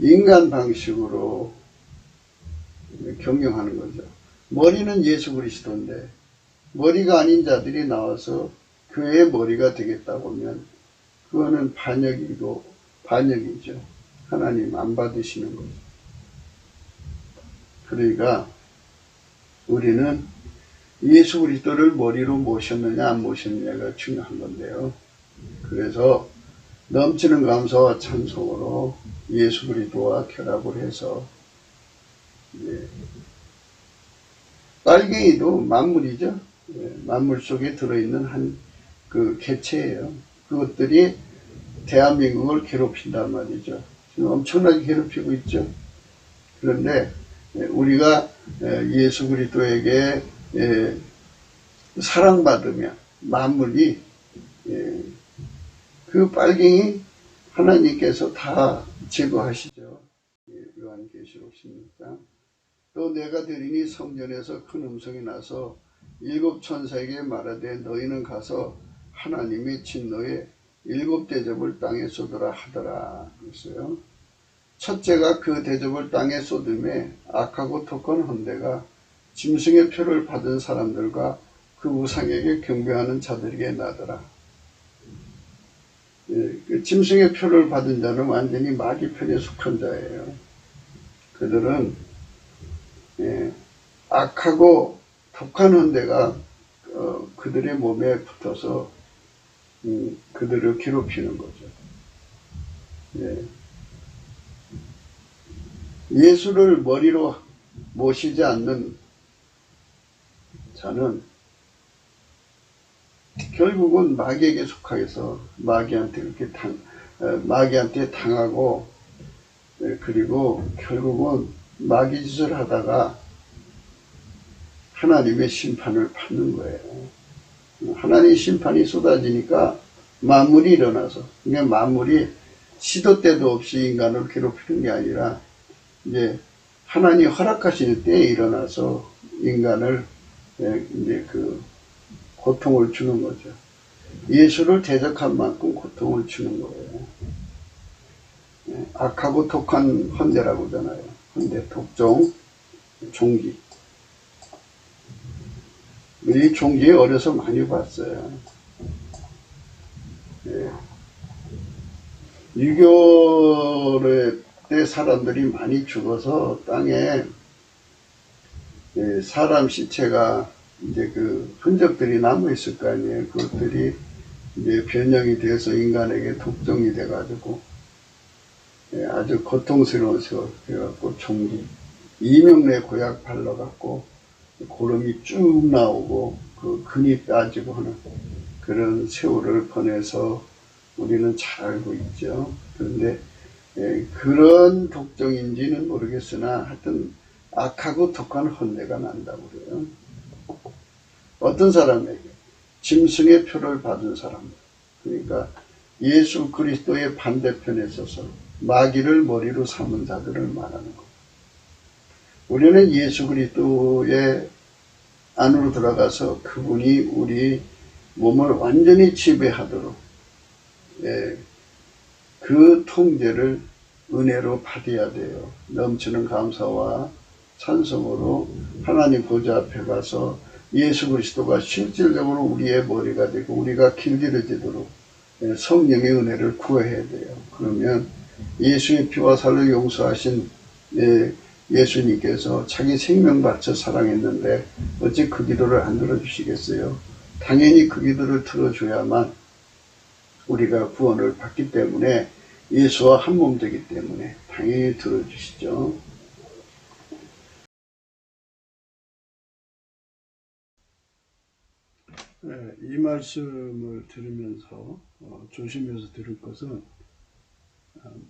인간 방식으로 경영하는 거죠. 머리는 예수 그리스도인데 머리가 아닌 자들이 나와서 교회의 머리가 되겠다고 하면 그거는 반역이죠. 하나님 안 받으시는 거죠. 그러니까 우리는 예수 그리스도를 머리로 모셨느냐 안 모셨느냐가 중요한 건데요. 그래서 넘치는 감사와 찬송으로 예수 그리스도와 결합을 해서 빨갱이도 만물이죠. 만물 속에 들어있는 한 그 개체예요. 그것들이 대한민국을 괴롭힌단 말이죠. 지금 엄청나게 괴롭히고 있죠. 그런데 우리가 예수 그리스도에게 사랑받으면 만물이 그 빨갱이 하나님께서 다 제거하시죠. 요한계시록 16장. 또 내가 들으니 성전에서 큰 음성이 나서 일곱 천사에게 말하되 너희는 가서 하나님의 진노의 일곱 대접을 땅에 쏟으라 하더라. 그랬어요. 첫째가 그 대접을 땅에 쏟음에 악하고 독한 헌대가 짐승의 표를 받은 사람들과 그 우상에게 경배하는 자들에게 나더라. 그 짐승의 표를 받은 자는 완전히 마귀 편에 속한 자예요. 그들은 악하고 독한 헌대가 그들의 몸에 붙어서 그들을 괴롭히는 거죠. 예수를 머리로 모시지 않는 자는 결국은 마귀에게 속하여서 마귀한테 당하고 그리고 결국은 마귀 짓을 하다가 하나님의 심판을 받는 거예요. 하나님의 심판이 쏟아지니까 만물이 일어나서, 그러니까 만물이 시도 때도 없이 인간을 괴롭히는 게 아니라 이제 하나님이 허락하시는 때에 일어나서 인간을 이제 그 고통을 주는 거죠. 예수를 대적한 만큼 고통을 주는 거예요. 악하고 독한 헌대라고 하잖아요. 헌대, 독종, 종기. 이 종기 어려서 많이 봤어요. 예. 6.25 때 사람들이 많이 죽어서 땅에 예, 사람 시체가 이제 그 흔적들이 남아 있을 거 아니에요. 그것들이 이제 변형이 돼서 인간에게 독종이 돼가지고 예, 아주 고통스러운 세월 돼갖고 총기 이명래 고약 발라갖고 고름이 쭉 나오고 그 근이 빠지고 하는 그런 세월을 보내서 우리는 잘 알고 있죠. 그런데 예, 그런 독종인지는 모르겠으나 하여튼 악하고 독한 혼내가 난다고 그래요. 어떤 사람에게 짐승의 표를 받은 사람, 그러니까 예수 그리스도의 반대편에 서서 마귀를 머리로 삼은 자들을 말하는 것. 우리는 예수 그리스도의 안으로 들어가서 그분이 우리 몸을 완전히 지배하도록 예, 그 통제를 은혜로 받아야 돼요. 넘치는 감사와 찬송으로 하나님 보좌 앞에 가서 예수 그리스도가 실질적으로 우리의 머리가 되고 우리가 길들여지도록 성령의 은혜를 구해야 돼요. 그러면 예수의 피와 살로 용서하신 예수님께서 자기 생명 바쳐 사랑했는데 어찌 그 기도를 안 들어주시겠어요? 당연히 그 기도를 들어줘야만 우리가 구원을 받기 때문에 예수와 한 몸 되기 때문에 당연히 들어주시죠. 네, 이 말씀을 들으면서 조심해서 들을 것은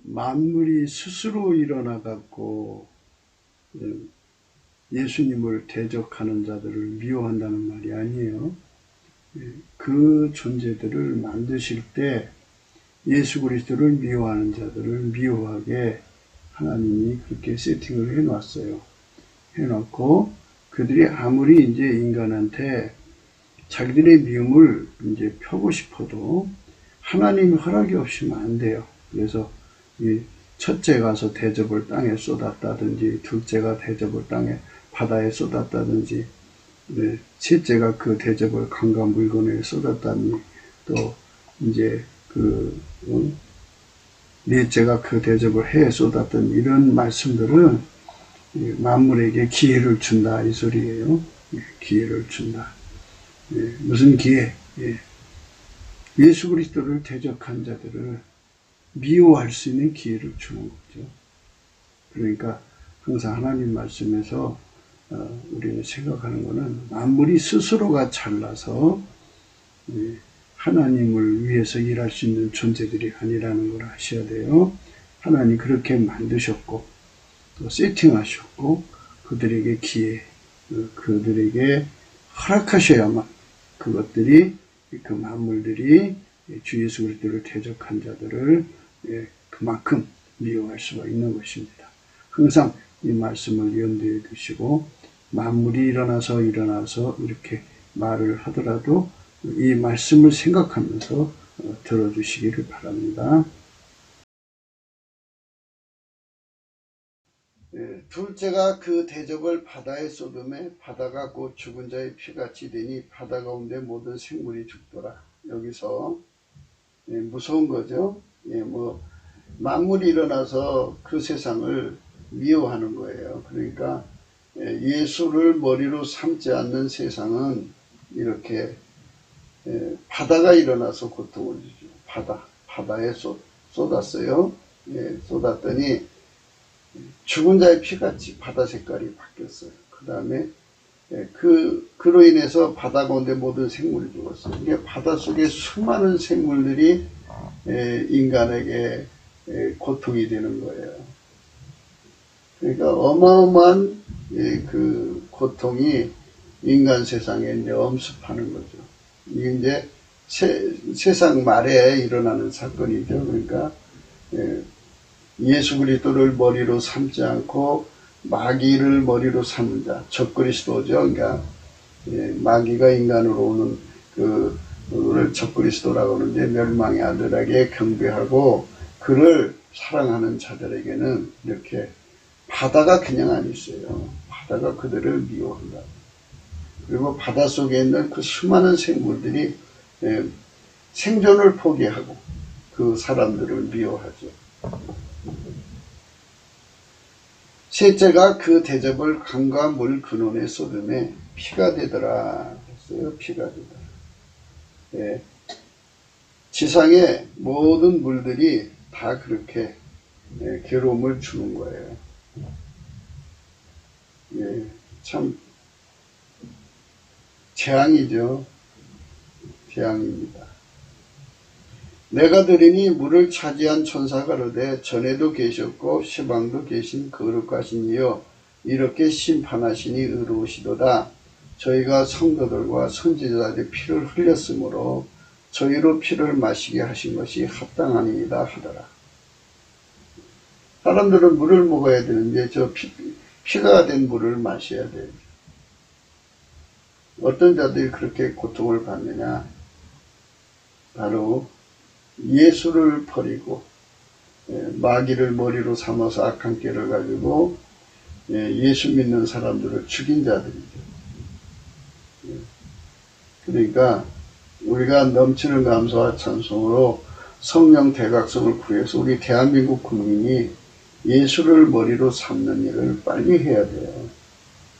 만물이 스스로 일어나 갖고 예수님을 대적하는 자들을 미워한다는 말이 아니에요. 그 존재들을 만드실 때 예수 그리스도를 미워하는 자들을 미워하게 하나님이 그렇게 세팅을 해놨어요. 해놓고 그들이 아무리 이제 인간한테 자기들의 미움을 이제 펴고 싶어도 하나님의 허락이 없이는 안 돼요. 그래서 이 첫째 가서 대접을 땅에 쏟았다든지 둘째가 대접을 땅에 바다에 쏟았다든지 셋째가 그 대접을 강과 물건에 쏟았다니 또 이제 넷째가 그 대접을 해에 쏟았던 이런 말씀들은 만물에게 기회를 준다 이 소리예요. 기회를 준다. 무슨 기회? 예수 그리스도를 대적한 자들을 미워할 수 있는 기회를 주는 거죠. 그러니까 항상 하나님 말씀에서 우리는 생각하는 것은 만물이 스스로가 잘나서 하나님을 위해서 일할 수 있는 존재들이 아니라는 걸 아셔야 돼요. 하나님 그렇게 만드셨고 또 세팅하셨고 그들에게 기회, 그들에게 허락하셔야만 그것들이 그 만물들이 주 예수 그리스도를 대적한 자들을 그만큼 미워할 수가 있는 것입니다. 항상 이 말씀을 염두에 두시고 만물이 일어나서 이렇게 말을 하더라도 이 말씀을 생각하면서 들어주시기를 바랍니다. 둘째가 그 대접을 바다에 쏟음에 바다가 곧 죽은 자의 피같이 되니 바다 가운데 모든 생물이 죽더라. 여기서 무서운 거죠. 만물이 일어나서 그 세상을 미워하는 거예요. 그러니까 예수를 머리로 삼지 않는 세상은 이렇게 바다가 일어나서 고통을 주죠. 바다에 쏟았어요. 쏟았더니 죽은 자의 피같이 바다 색깔이 바뀌었어요. 그 다음에 그로 인해서 바다 가운데 모든 생물이 죽었어요. 이게 바다 속에 수많은 생물들이 인간에게 고통이 되는 거예요. 그러니까 어마어마한 그 고통이 인간 세상에 이제 엄습하는 거죠. 이게 이제 세상 말에 일어나는 사건이죠. 그러니까 예수 그리스도를 머리로 삼지 않고 마귀를 머리로 삼는 자, 적그리스도죠. 그러니까 마귀가 인간으로 오는 그를 적그리스도라고 하는데 멸망의 아들에게 경배하고 그를 사랑하는 자들에게는 이렇게 바다가 그냥 안 있어요. 바다가 그들을 미워한다. 그리고 바다 속에 있는 그 수많은 생물들이 생존을 포기하고 그 사람들을 미워하죠. 셋째가 그 대접을 강과 물 근원에 쏟음에 피가 되더라 했어요. 피가 되더라. 예. 지상의 모든 물들이 다 그렇게 괴로움을 주는 거예요. 예, 참 재앙이죠. 재앙입니다. 내가 들으니 물을 차지한 천사가 이르되 전에도 계셨고 시방도 계신 거룩하신 이여 이렇게 심판하시니 의로우시도다. 저희가 성도들과 선지자들의 피를 흘렸으므로 저희로 피를 마시게 하신 것이 합당하니이다 하더라. 사람들은 물을 먹어야 되는데 피가 된 물을 마셔야 돼요. 어떤 자들이 그렇게 고통을 받느냐? 바로 예수를 버리고 마귀를 머리로 삼아서 악한 꾀를 가지고 예수 믿는 사람들을 죽인 자들이죠. 그러니까 우리가 넘치는 감사와 찬송으로 성령 대각성을 구해서 우리 대한민국 국민이 예수를 머리로 삼는 일을 빨리 해야 돼요.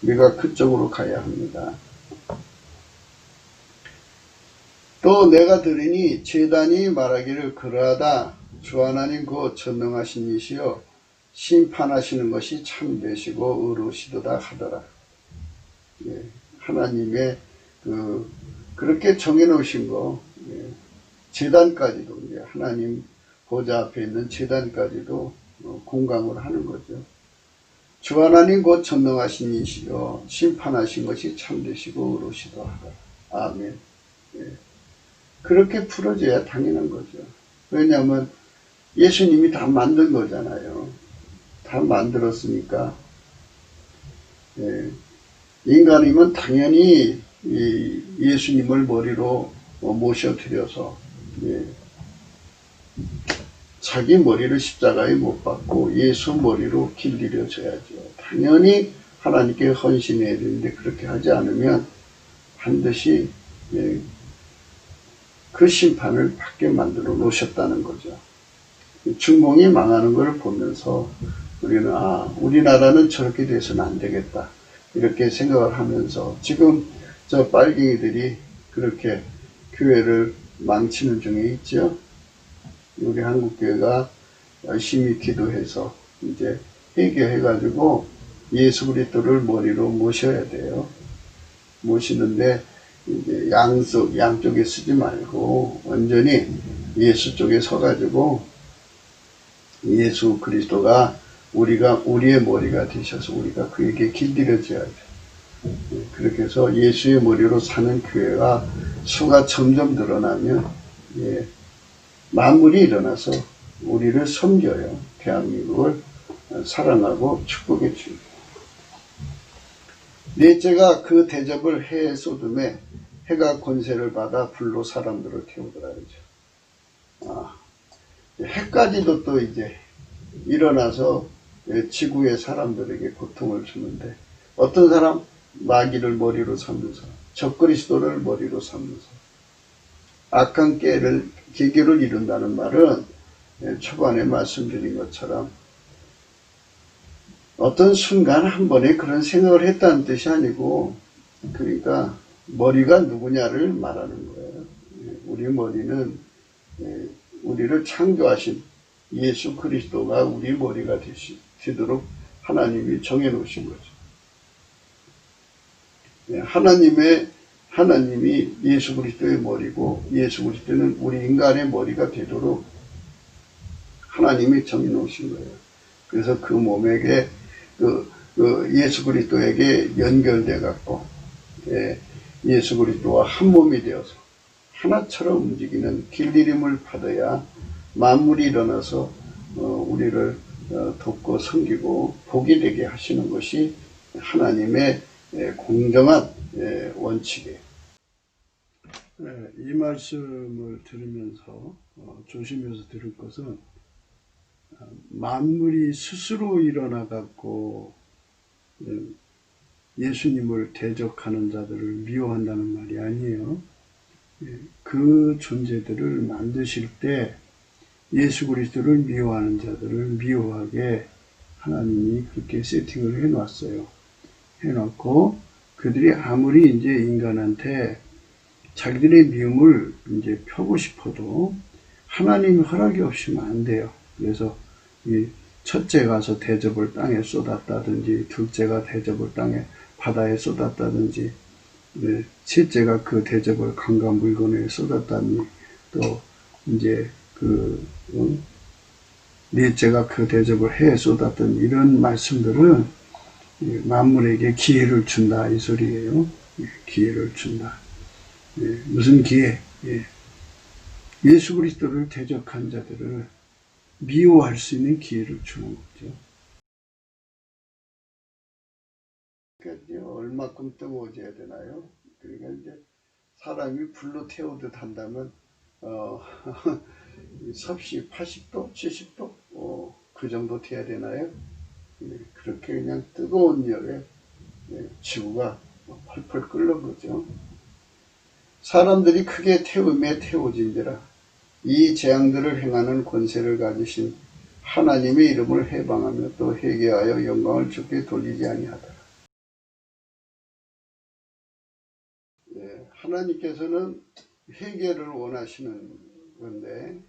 우리가 그쪽으로 가야 합니다. 또 내가 들으니 제단이 말하기를 그러하다. 주 하나님 그 전능하신 이시여 심판하시는 것이 참되시고 의로우시도다 하더라. 예, 하나님의 그렇게 정해놓으신 거, 제단까지도 이제 하나님 보좌 앞에 있는 제단까지도 공감을 하는 거죠. 주 하나님 곧 전능하신 이시여 심판하신 것이 참되시고 의로우시도다 하더라. 아멘. 예. 그렇게 풀어져야 당연한 거죠. 왜냐하면 예수님이 다 만든 거잖아요. 다 만들었으니까 인간이면 당연히 예수님을 머리로 모셔드려서 자기 머리를 십자가에 못 박고 예수 머리로 길들여져야죠. 당연히 하나님께 헌신해야 되는데 그렇게 하지 않으면 반드시 그 심판을 받게 만들어 놓으셨다는 거죠. 중공이 망하는 걸 보면서 우리는 우리나라는 저렇게 돼서는 안 되겠다 이렇게 생각을 하면서 지금 저 빨갱이들이 그렇게 교회를 망치는 중에 있죠. 우리 한국교회가 열심히 기도해서 이제 회개해가지고 예수 그리스도를 머리로 모셔야 돼요. 모시는데 이제 양쪽에 쓰지 말고 완전히 예수 쪽에 서가지고 예수 그리스도가 우리의 머리가 되셔서 우리가 그에게 길들여져야죠. 그렇게 해서 예수의 머리로 사는 교회가 수가 점점 늘어나면 만물이 일어나서 우리를 섬겨요. 대한민국을 사랑하고 축복해 줍니다. 넷째가 그 대접을 해에 쏟음에 해가 권세를 받아 불로 사람들을 태우더라 그러죠. 해까지도 또 이제 일어나서 지구의 사람들에게 고통을 주는데 어떤 사람 마귀를 머리로 삼면서 적그리스도를 머리로 삼면서 악한 계교를 이룬다는 말은 초반에 말씀드린 것처럼 어떤 순간 한 번에 그런 생각을 했다는 뜻이 아니고 그러니까 머리가 누구냐를 말하는 거예요. 우리 머리는 우리를 창조하신 예수 그리스도가 우리 머리가 되도록 하나님이 정해놓으신 거죠. 하나님이 예수 그리스도의 머리고 예수 그리스도는 우리 인간의 머리가 되도록 하나님이 정해놓으신 거예요. 그래서 그 몸에게 예수 그리스도에게 연결돼 갖고 예수 그리스도와 한 몸이 되어서 하나처럼 움직이는 길들임을 받아야 만물이 일어나서 우리를 돕고 섬기고 복이 되게 하시는 것이 하나님의 공정한 원칙이에요. 이 말씀을 들으면서 조심해서 들을 것은 만물이 스스로 일어나 갖고 예수님을 대적하는 자들을 미워한다는 말이 아니에요. 그 존재들을 만드실 때 예수 그리스도를 미워하는 자들을 미워하게 하나님이 그렇게 세팅을 해놨어요. 해놓고 그들이 아무리 이제 인간한테 자기들의 미움을 이제 펴고 싶어도 하나님의 허락이 없으면 안 돼요. 그래서 이 첫째 가서 대접을 땅에 쏟았다든지, 둘째가 대접을 땅에 바다에 쏟았다든지, 셋째가 그 대접을 강과 물건에 쏟았다니, 또 이제 넷째가 그 대접을 해에 쏟았던 이런 말씀들은 만물에게 기회를 준다 이 소리예요. 기회를 준다. 무슨 기회? 예수 그리스도를 대적한 자들을 미워할 수 있는 기회를 주는 거죠. 그러니까 얼마큼 뜨거워져야 되나요? 그러니까 이제 사람이 불로 태우듯 한다면 섭씨 80도, 70도 그 정도 돼야 되나요? 그렇게 그냥 뜨거운 열에 지구가 펄펄 끓는 거죠. 사람들이 크게 태움에 태워진지라 이 재앙들을 행하는 권세를 가지신 하나님의 이름을 해방하며 또 회개하여 영광을 주께 돌리지 아니하더라. 하나님께서는 회개를 원하시는 건데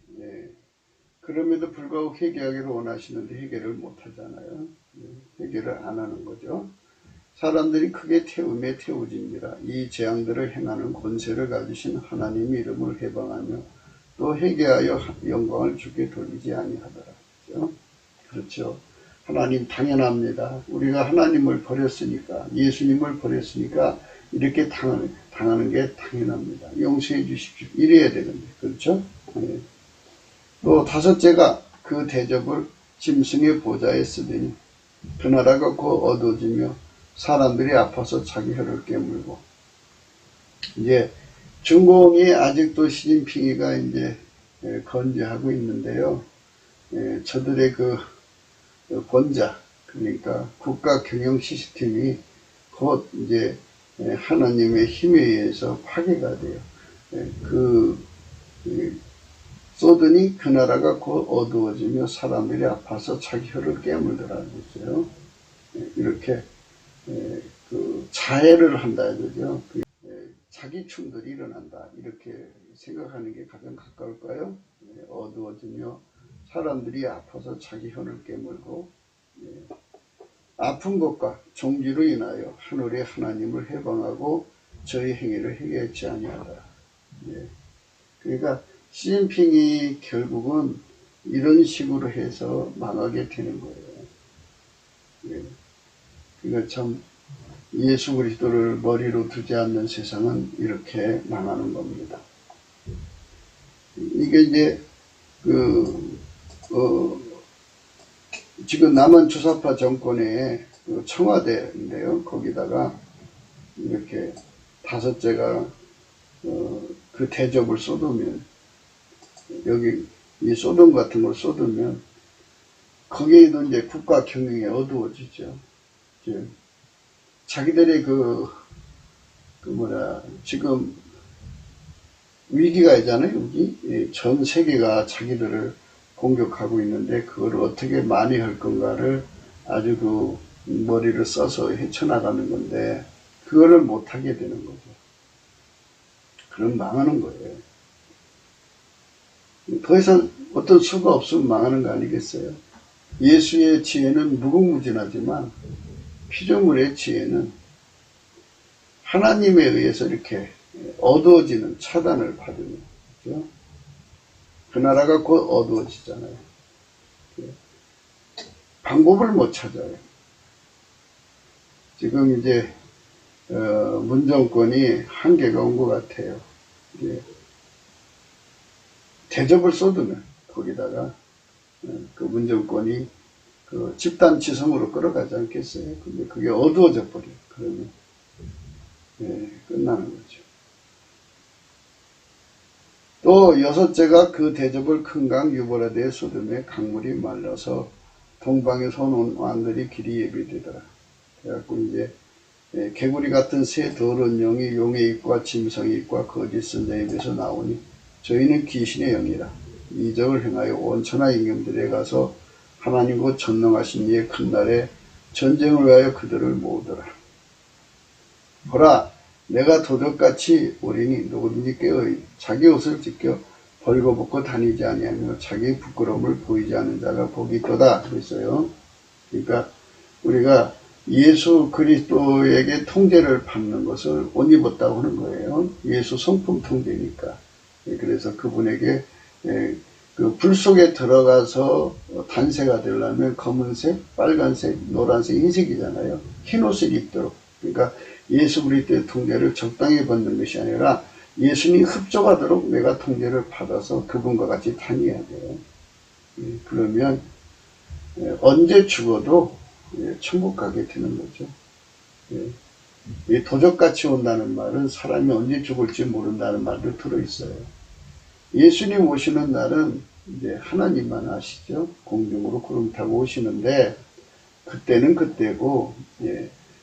그럼에도 불구하고 회개하기를 원하시는데 회개를 못하잖아요. 회개를 안 하는 거죠. 사람들이 크게 태움에 태워진지라 이 재앙들을 행하는 권세를 가지신 하나님의 이름을 해방하며 또 회개하여 영광을 주께 돌리지 아니하더라. 그렇죠. 하나님 당연합니다. 우리가 하나님을 버렸으니까, 예수님을 버렸으니까 이렇게 당하는 게 당연합니다. 용서해 주십시오. 이래야 되는데, 그렇죠? 또 다섯째가 그 대접을 짐승의 보좌에 쓰더니 그 나라가 곧 어두워지며 사람들이 아파서 자기 혀를 깨물고, 이제 중공이 아직도 시진핑이가 이제 건재하고 있는데요. 저들의 그 권자, 그러니까 국가 경영 시스템이 곧 이제 하나님의 힘에 의해서 파괴가 돼요. 쏘더니 그 나라가 곧 어두워지며 사람들이 아파서 자기 혀를 깨물더라 그랬어요. 이렇게 자해를 한다 이거죠. 자기 충돌이 일어난다 이렇게 생각하는 게 가장 가까울까요? 어두워지며 사람들이 아파서 자기 혀를 깨물고 아픈 것과 종기로 인하여 하늘의 하나님을 해방하고 저희 행위를 회개하지 아니하더라. 그러니까 시진핑이 결국은 이런 식으로 해서 망하게 되는 거예요. 그러니까 참 예수 그리스도를 머리로 두지 않는 세상은 이렇게 망하는 겁니다. 이게 이제 지금 남한 주사파 정권의 청와대인데요. 거기다가 이렇게 다섯째가 그 대접을 쏟으면 여기 이 소돔 같은 걸 쏟으면 거기에도 이제 국가 경영이 어두워지죠. 자기들의 지금 위기가 있잖아요. 위기. 전 세계가 자기들을 공격하고 있는데 그걸 어떻게 만회할 건가를 아주 머리를 써서 헤쳐나가는 건데 그거를 못하게 되는 거죠. 그럼 망하는 거예요. 더 이상 어떤 수가 없으면 망하는 거 아니겠어요? 예수의 지혜는 무궁무진하지만 피조물의 지혜는 하나님에 의해서 이렇게 어두워지는 차단을 받으면, 그렇죠? 그 나라가 곧 어두워지잖아요. 방법을 못 찾아요. 지금 이제 문정권이 한계가 온 것 같아요. 대접을 쏟으면 거기다가 그 문정권이 집단 지성으로 끌어가지 않겠어요? 근데 그게 어두워져 버려요. 그러면 끝나는 거죠. 또 여섯째가 그 대접을 큰 강 유보라데에 쏟음에 강물이 말라서 동방에서 온 왕들이 길이 예비되더라. 그래갖고 이제 개구리 같은 새 더러운 영이 용의 입과 짐승의 입과 거짓 선자의 입에서 나오니 저희는 귀신의 영이라 이적을 행하여 온 천하 임금들에 가서 하나님 곧 전능하신 이의 큰 날에 전쟁을 위하여 그들을 모으더라. 보라, 내가 도적같이 오리니 누구든지 깨어이 자기 옷을 찢겨 벌거벗고 다니지 아니하며 자기 부끄러움을 보이지 않는 자가 복이 있도다 그랬어요. 그러니까 우리가 예수 그리스도에게 통제를 받는 것을 옷 입었다고 하는 거예요. 예수 성품 통제니까. 그래서 그분에게 그 불 속에 들어가서 단세가 되려면 검은색, 빨간색, 노란색, 흰색이잖아요. 흰 옷을 입도록. 그러니까 예수 그리스도의 통제를 적당히 받는 것이 아니라 예수님이 흡족하도록 내가 통제를 받아서 그분과 같이 다녀야 돼요. 그러면 언제 죽어도 천국 가게 되는 거죠. 이 도적같이 온다는 말은 사람이 언제 죽을지 모른다는 말도 들어있어요. 예수님 오시는 날은 이제 하나님만 아시죠. 공중으로 구름 타고 오시는데 그때는 그때고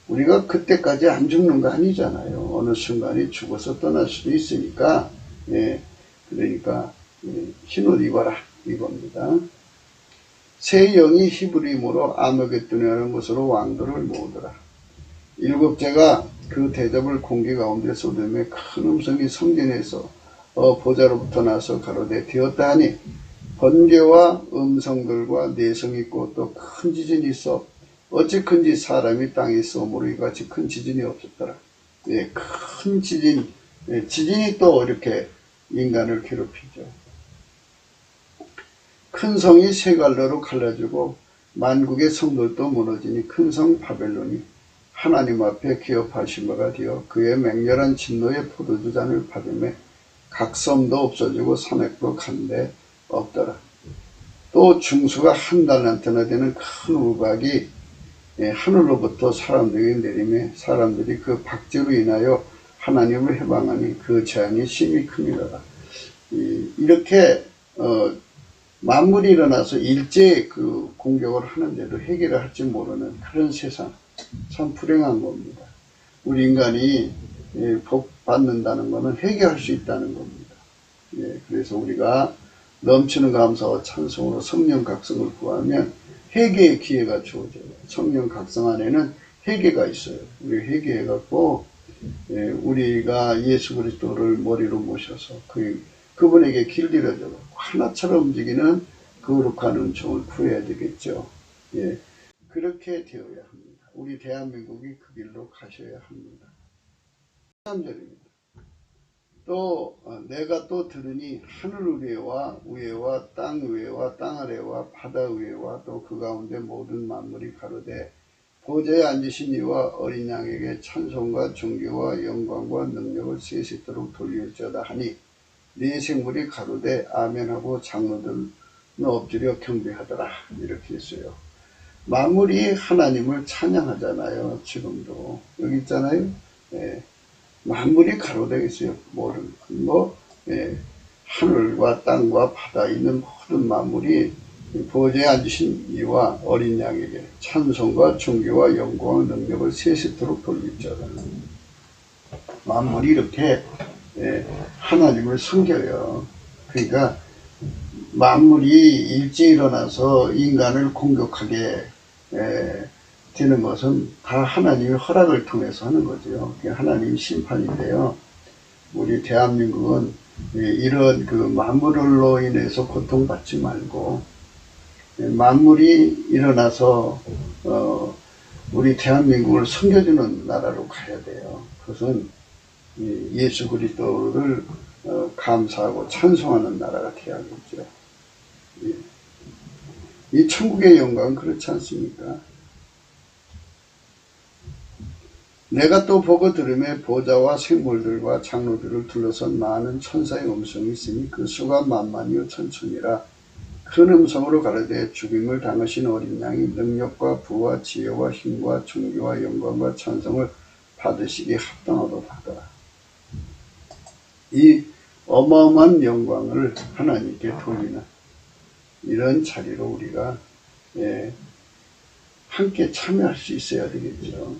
우리가 그때까지 안 죽는 거 아니잖아요. 어느 순간에 죽어서 떠날 수도 있으니까 그러니까 흰옷 입어라 이겁니다. 새 영이 히브리어로 아르마게도나라는 곳으로 왕들을 모으더라. 일곱째가 그 대접을 공기 가운데 쏟으며 큰 음성이 성전에서 보좌로부터 나서 가로되 되었다 하니 번개와 음성들과 내성이 있고 또 큰 지진이 있어 어찌 큰지 사람이 땅에 쏘므로 이같이 큰 지진이 없었더라. 큰 지진, 지진이 또 이렇게 인간을 괴롭히죠. 큰 성이 세 갈래로 갈라지고 만국의 성들도 무너지니 큰 성 바벨론이 하나님 앞에 기업하신 바가 되어 그의 맹렬한 진노의 포도주 잔을 받으며 각 섬도 없어지고 산액도 간데 없더라. 또 중수가 한 달란트나 되는 큰 우박이 하늘로부터 사람들에게 내리며 사람들이 그 박제로 인하여 하나님을 해방하니 그 재앙이 심히 큽니다. 이렇게 만물이 일어나서 일제히 그 공격을 하는데도 해결을 할지 모르는 그런 세상, 참 불행한 겁니다. 우리 인간이 복 받는다는 것은 해결할 수 있다는 겁니다. 그래서 우리가 넘치는 감사와 찬송으로 성령 각성을 구하면 회개의 기회가 주어져요. 성령 각성 안에는 회개가 있어요. 우리 회개해갖고 우리가 예수 그리스도를 머리로 모셔서 그분에게 길들여져 하나처럼 움직이는 거룩한 은총을 구해야 되겠죠. 그렇게 되어야 합니다. 우리 대한민국이 그 길로 가셔야 합니다. 3절입니다. 또 내가 또 들으니 하늘 위에와 위에와 땅 위에와 땅 아래와 바다 위에와 또 그 가운데 모든 만물이 가로되 보좌에 앉으신 이와 어린 양에게 찬송과 존귀와 영광과 능력을 세세토록 돌릴지어다 하니 네 생물이 가로되 아멘하고 장로들은 엎드려 경배하더라. 이렇게 했어요. 만물이 하나님을 찬양하잖아요. 지금도 여기 있잖아요. 만물이 가로되 있어요. 하늘과 땅과 바다에 있는 모든 만물이 보좌에 앉으신 이와 어린 양에게 찬송과 존귀와 영광과 능력을 세세토록 돌릴지어다. 만물이 이렇게 하나님을 섬겨요. 그러니까 만물이 일찍 일어나서 인간을 공격하게 되는 것은 다 하나님의 허락을 통해서 하는 거죠. 그게 하나님의 심판인데요. 우리 대한민국은 이런 그 만물로 인해서 고통받지 말고 만물이 일어나서 우리 대한민국을 섬겨주는 나라로 가야 돼요. 그것은 예수 그리스도를 감사하고 찬송하는 나라가 되어야겠죠. 이 천국의 영광은 그렇지 않습니까? 내가 또 보고 들으며 보좌와 생물들과 장로들을 둘러선 많은 천사의 음성이 있으니 그 수가 만만이요 천천이라 큰 음성으로 가로되 죽임을 당하신 어린 양이 능력과 부와 지혜와 힘과 존귀와 영광과 찬송을 받으시기에 합당하도다 하더라. 이 어마어마한 영광을 하나님께 돌리는 이런 자리로 우리가 함께 참여할 수 있어야 되겠죠.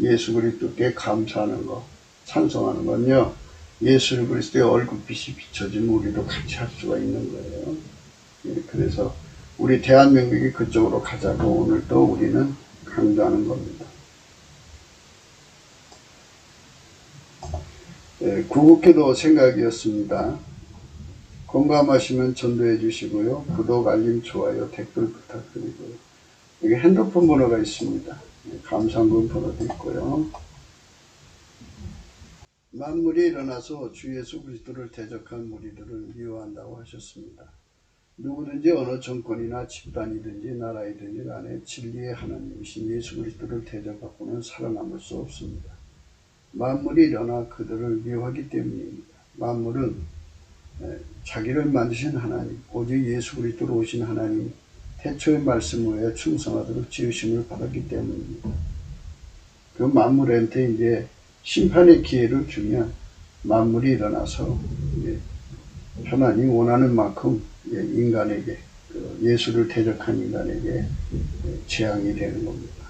예수 그리스도께 감사하는 것, 찬송하는 건요, 예수 그리스도의 얼굴빛이 비춰지면 우리도 같이 할 수가 있는 거예요. 그래서 우리 대한민국이 그쪽으로 가자고 오늘 또 우리는 강조하는 겁니다. 구국기도 생각이었습니다. 공감하시면 전도해 주시고요. 구독, 알림, 좋아요, 댓글 부탁드리고요. 여기 핸드폰 번호가 있습니다. 감상금 번호도 있고요. 만물이 일어나서 주 예수 그리스도를 대적한 무리들을 미워한다고 하셨습니다. 누구든지 어느 정권이나 집단이든지 나라이든지 간에 진리의 하나님이신 예수 그리스도를 대적하고는 살아남을 수 없습니다. 만물이 일어나 그들을 미워하기 때문입니다. 만물은 자기를 만드신 하나님, 오직 예수 그리스도로 오신 하나님, 태초의 말씀에 충성하도록 지으심을 받았기 때문입니다. 그 만물한테 이제 심판의 기회를 주면 만물이 일어나서 하나님 원하는 만큼 인간에게, 예수를 대적한 인간에게 재앙이 되는 겁니다.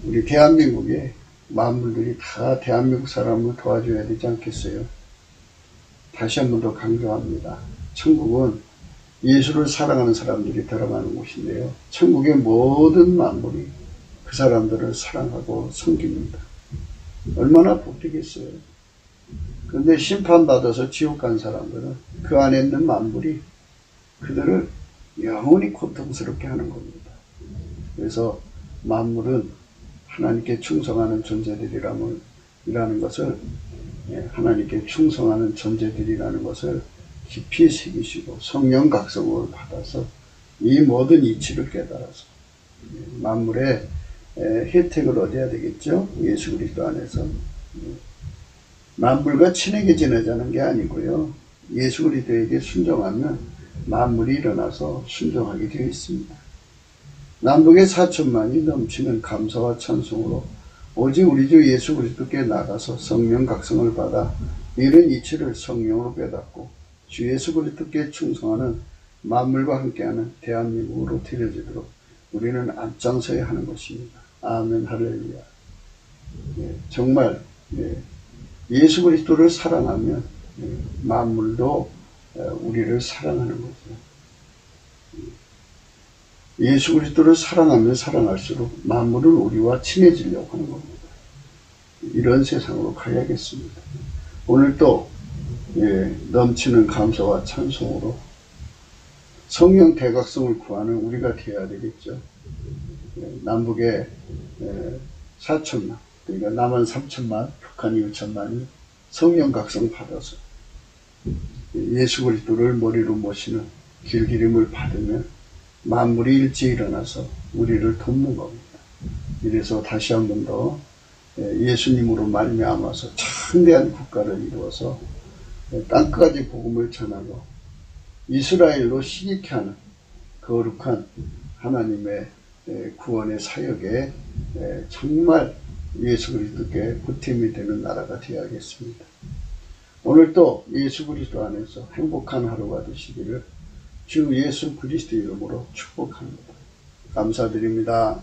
우리 대한민국에 만물들이 다 대한민국 사람을 도와줘야 되지 않겠어요? 다시 한 번 더 강조합니다. 천국은 예수를 사랑하는 사람들이 들어가는 곳인데요. 천국의 모든 만물이 그 사람들을 사랑하고 섬깁니다. 얼마나 복되겠어요. 그런데 심판받아서 지옥 간 사람들은 그 안에 있는 만물이 그들을 영원히 고통스럽게 하는 겁니다. 그래서 만물은 하나님께 충성하는 존재들이라는 것을, 하나님께 충성하는 존재들이라는 것을 깊이 새기시고 성령 각성을 받아서 이 모든 이치를 깨달아서 만물의 혜택을 얻어야 되겠죠. 예수 그리스도 안에서. 만물과 친하게 지내자는 게 아니고요. 예수 그리스도에게 순종하면 만물이 일어나서 순종하게 되어 있습니다. 남북의 4천만이 넘치는 감사와 찬송으로 오직 우리 주 예수 그리스도께 나가서 성령 각성을 받아 이런 이치를 성령으로 깨닫고 주 예수 그리스도께 충성하는 만물과 함께하는 대한민국으로 되어지도록 우리는 앞장서야 하는 것입니다. 아멘, 할렐루야. 정말 예수 그리스도를 사랑하면 만물도 우리를 사랑하는 거죠. 예수 그리스도를 사랑하면 사랑할수록 만물은 우리와 친해지려고 하는 겁니다. 이런 세상으로 가야겠습니다. 오늘도 넘치는 감사와 찬송으로 성령 대각성을 구하는 우리가 되어야 되겠죠. 남북의 4천만, 그러니까 남한 3천만, 북한이 6천만이 성령 각성 받아서 예수 그리스도를 머리로 모시는 길기림을 받으면 만물이 일찍 일어나서 우리를 돕는 겁니다. 이래서 다시 한 번 더 예수님으로 말미암아서 창대한 국가를 이루어서 땅끝까지 복음을 전하고 이스라엘로 시기케 하는 거룩한 하나님의 구원의 사역에 정말 예수 그리스도께 보탬이 되는 나라가 되어야겠습니다. 오늘도 예수 그리스도 안에서 행복한 하루가 되시기를 주 예수 그리스도 이름으로 축복합니다. 감사드립니다.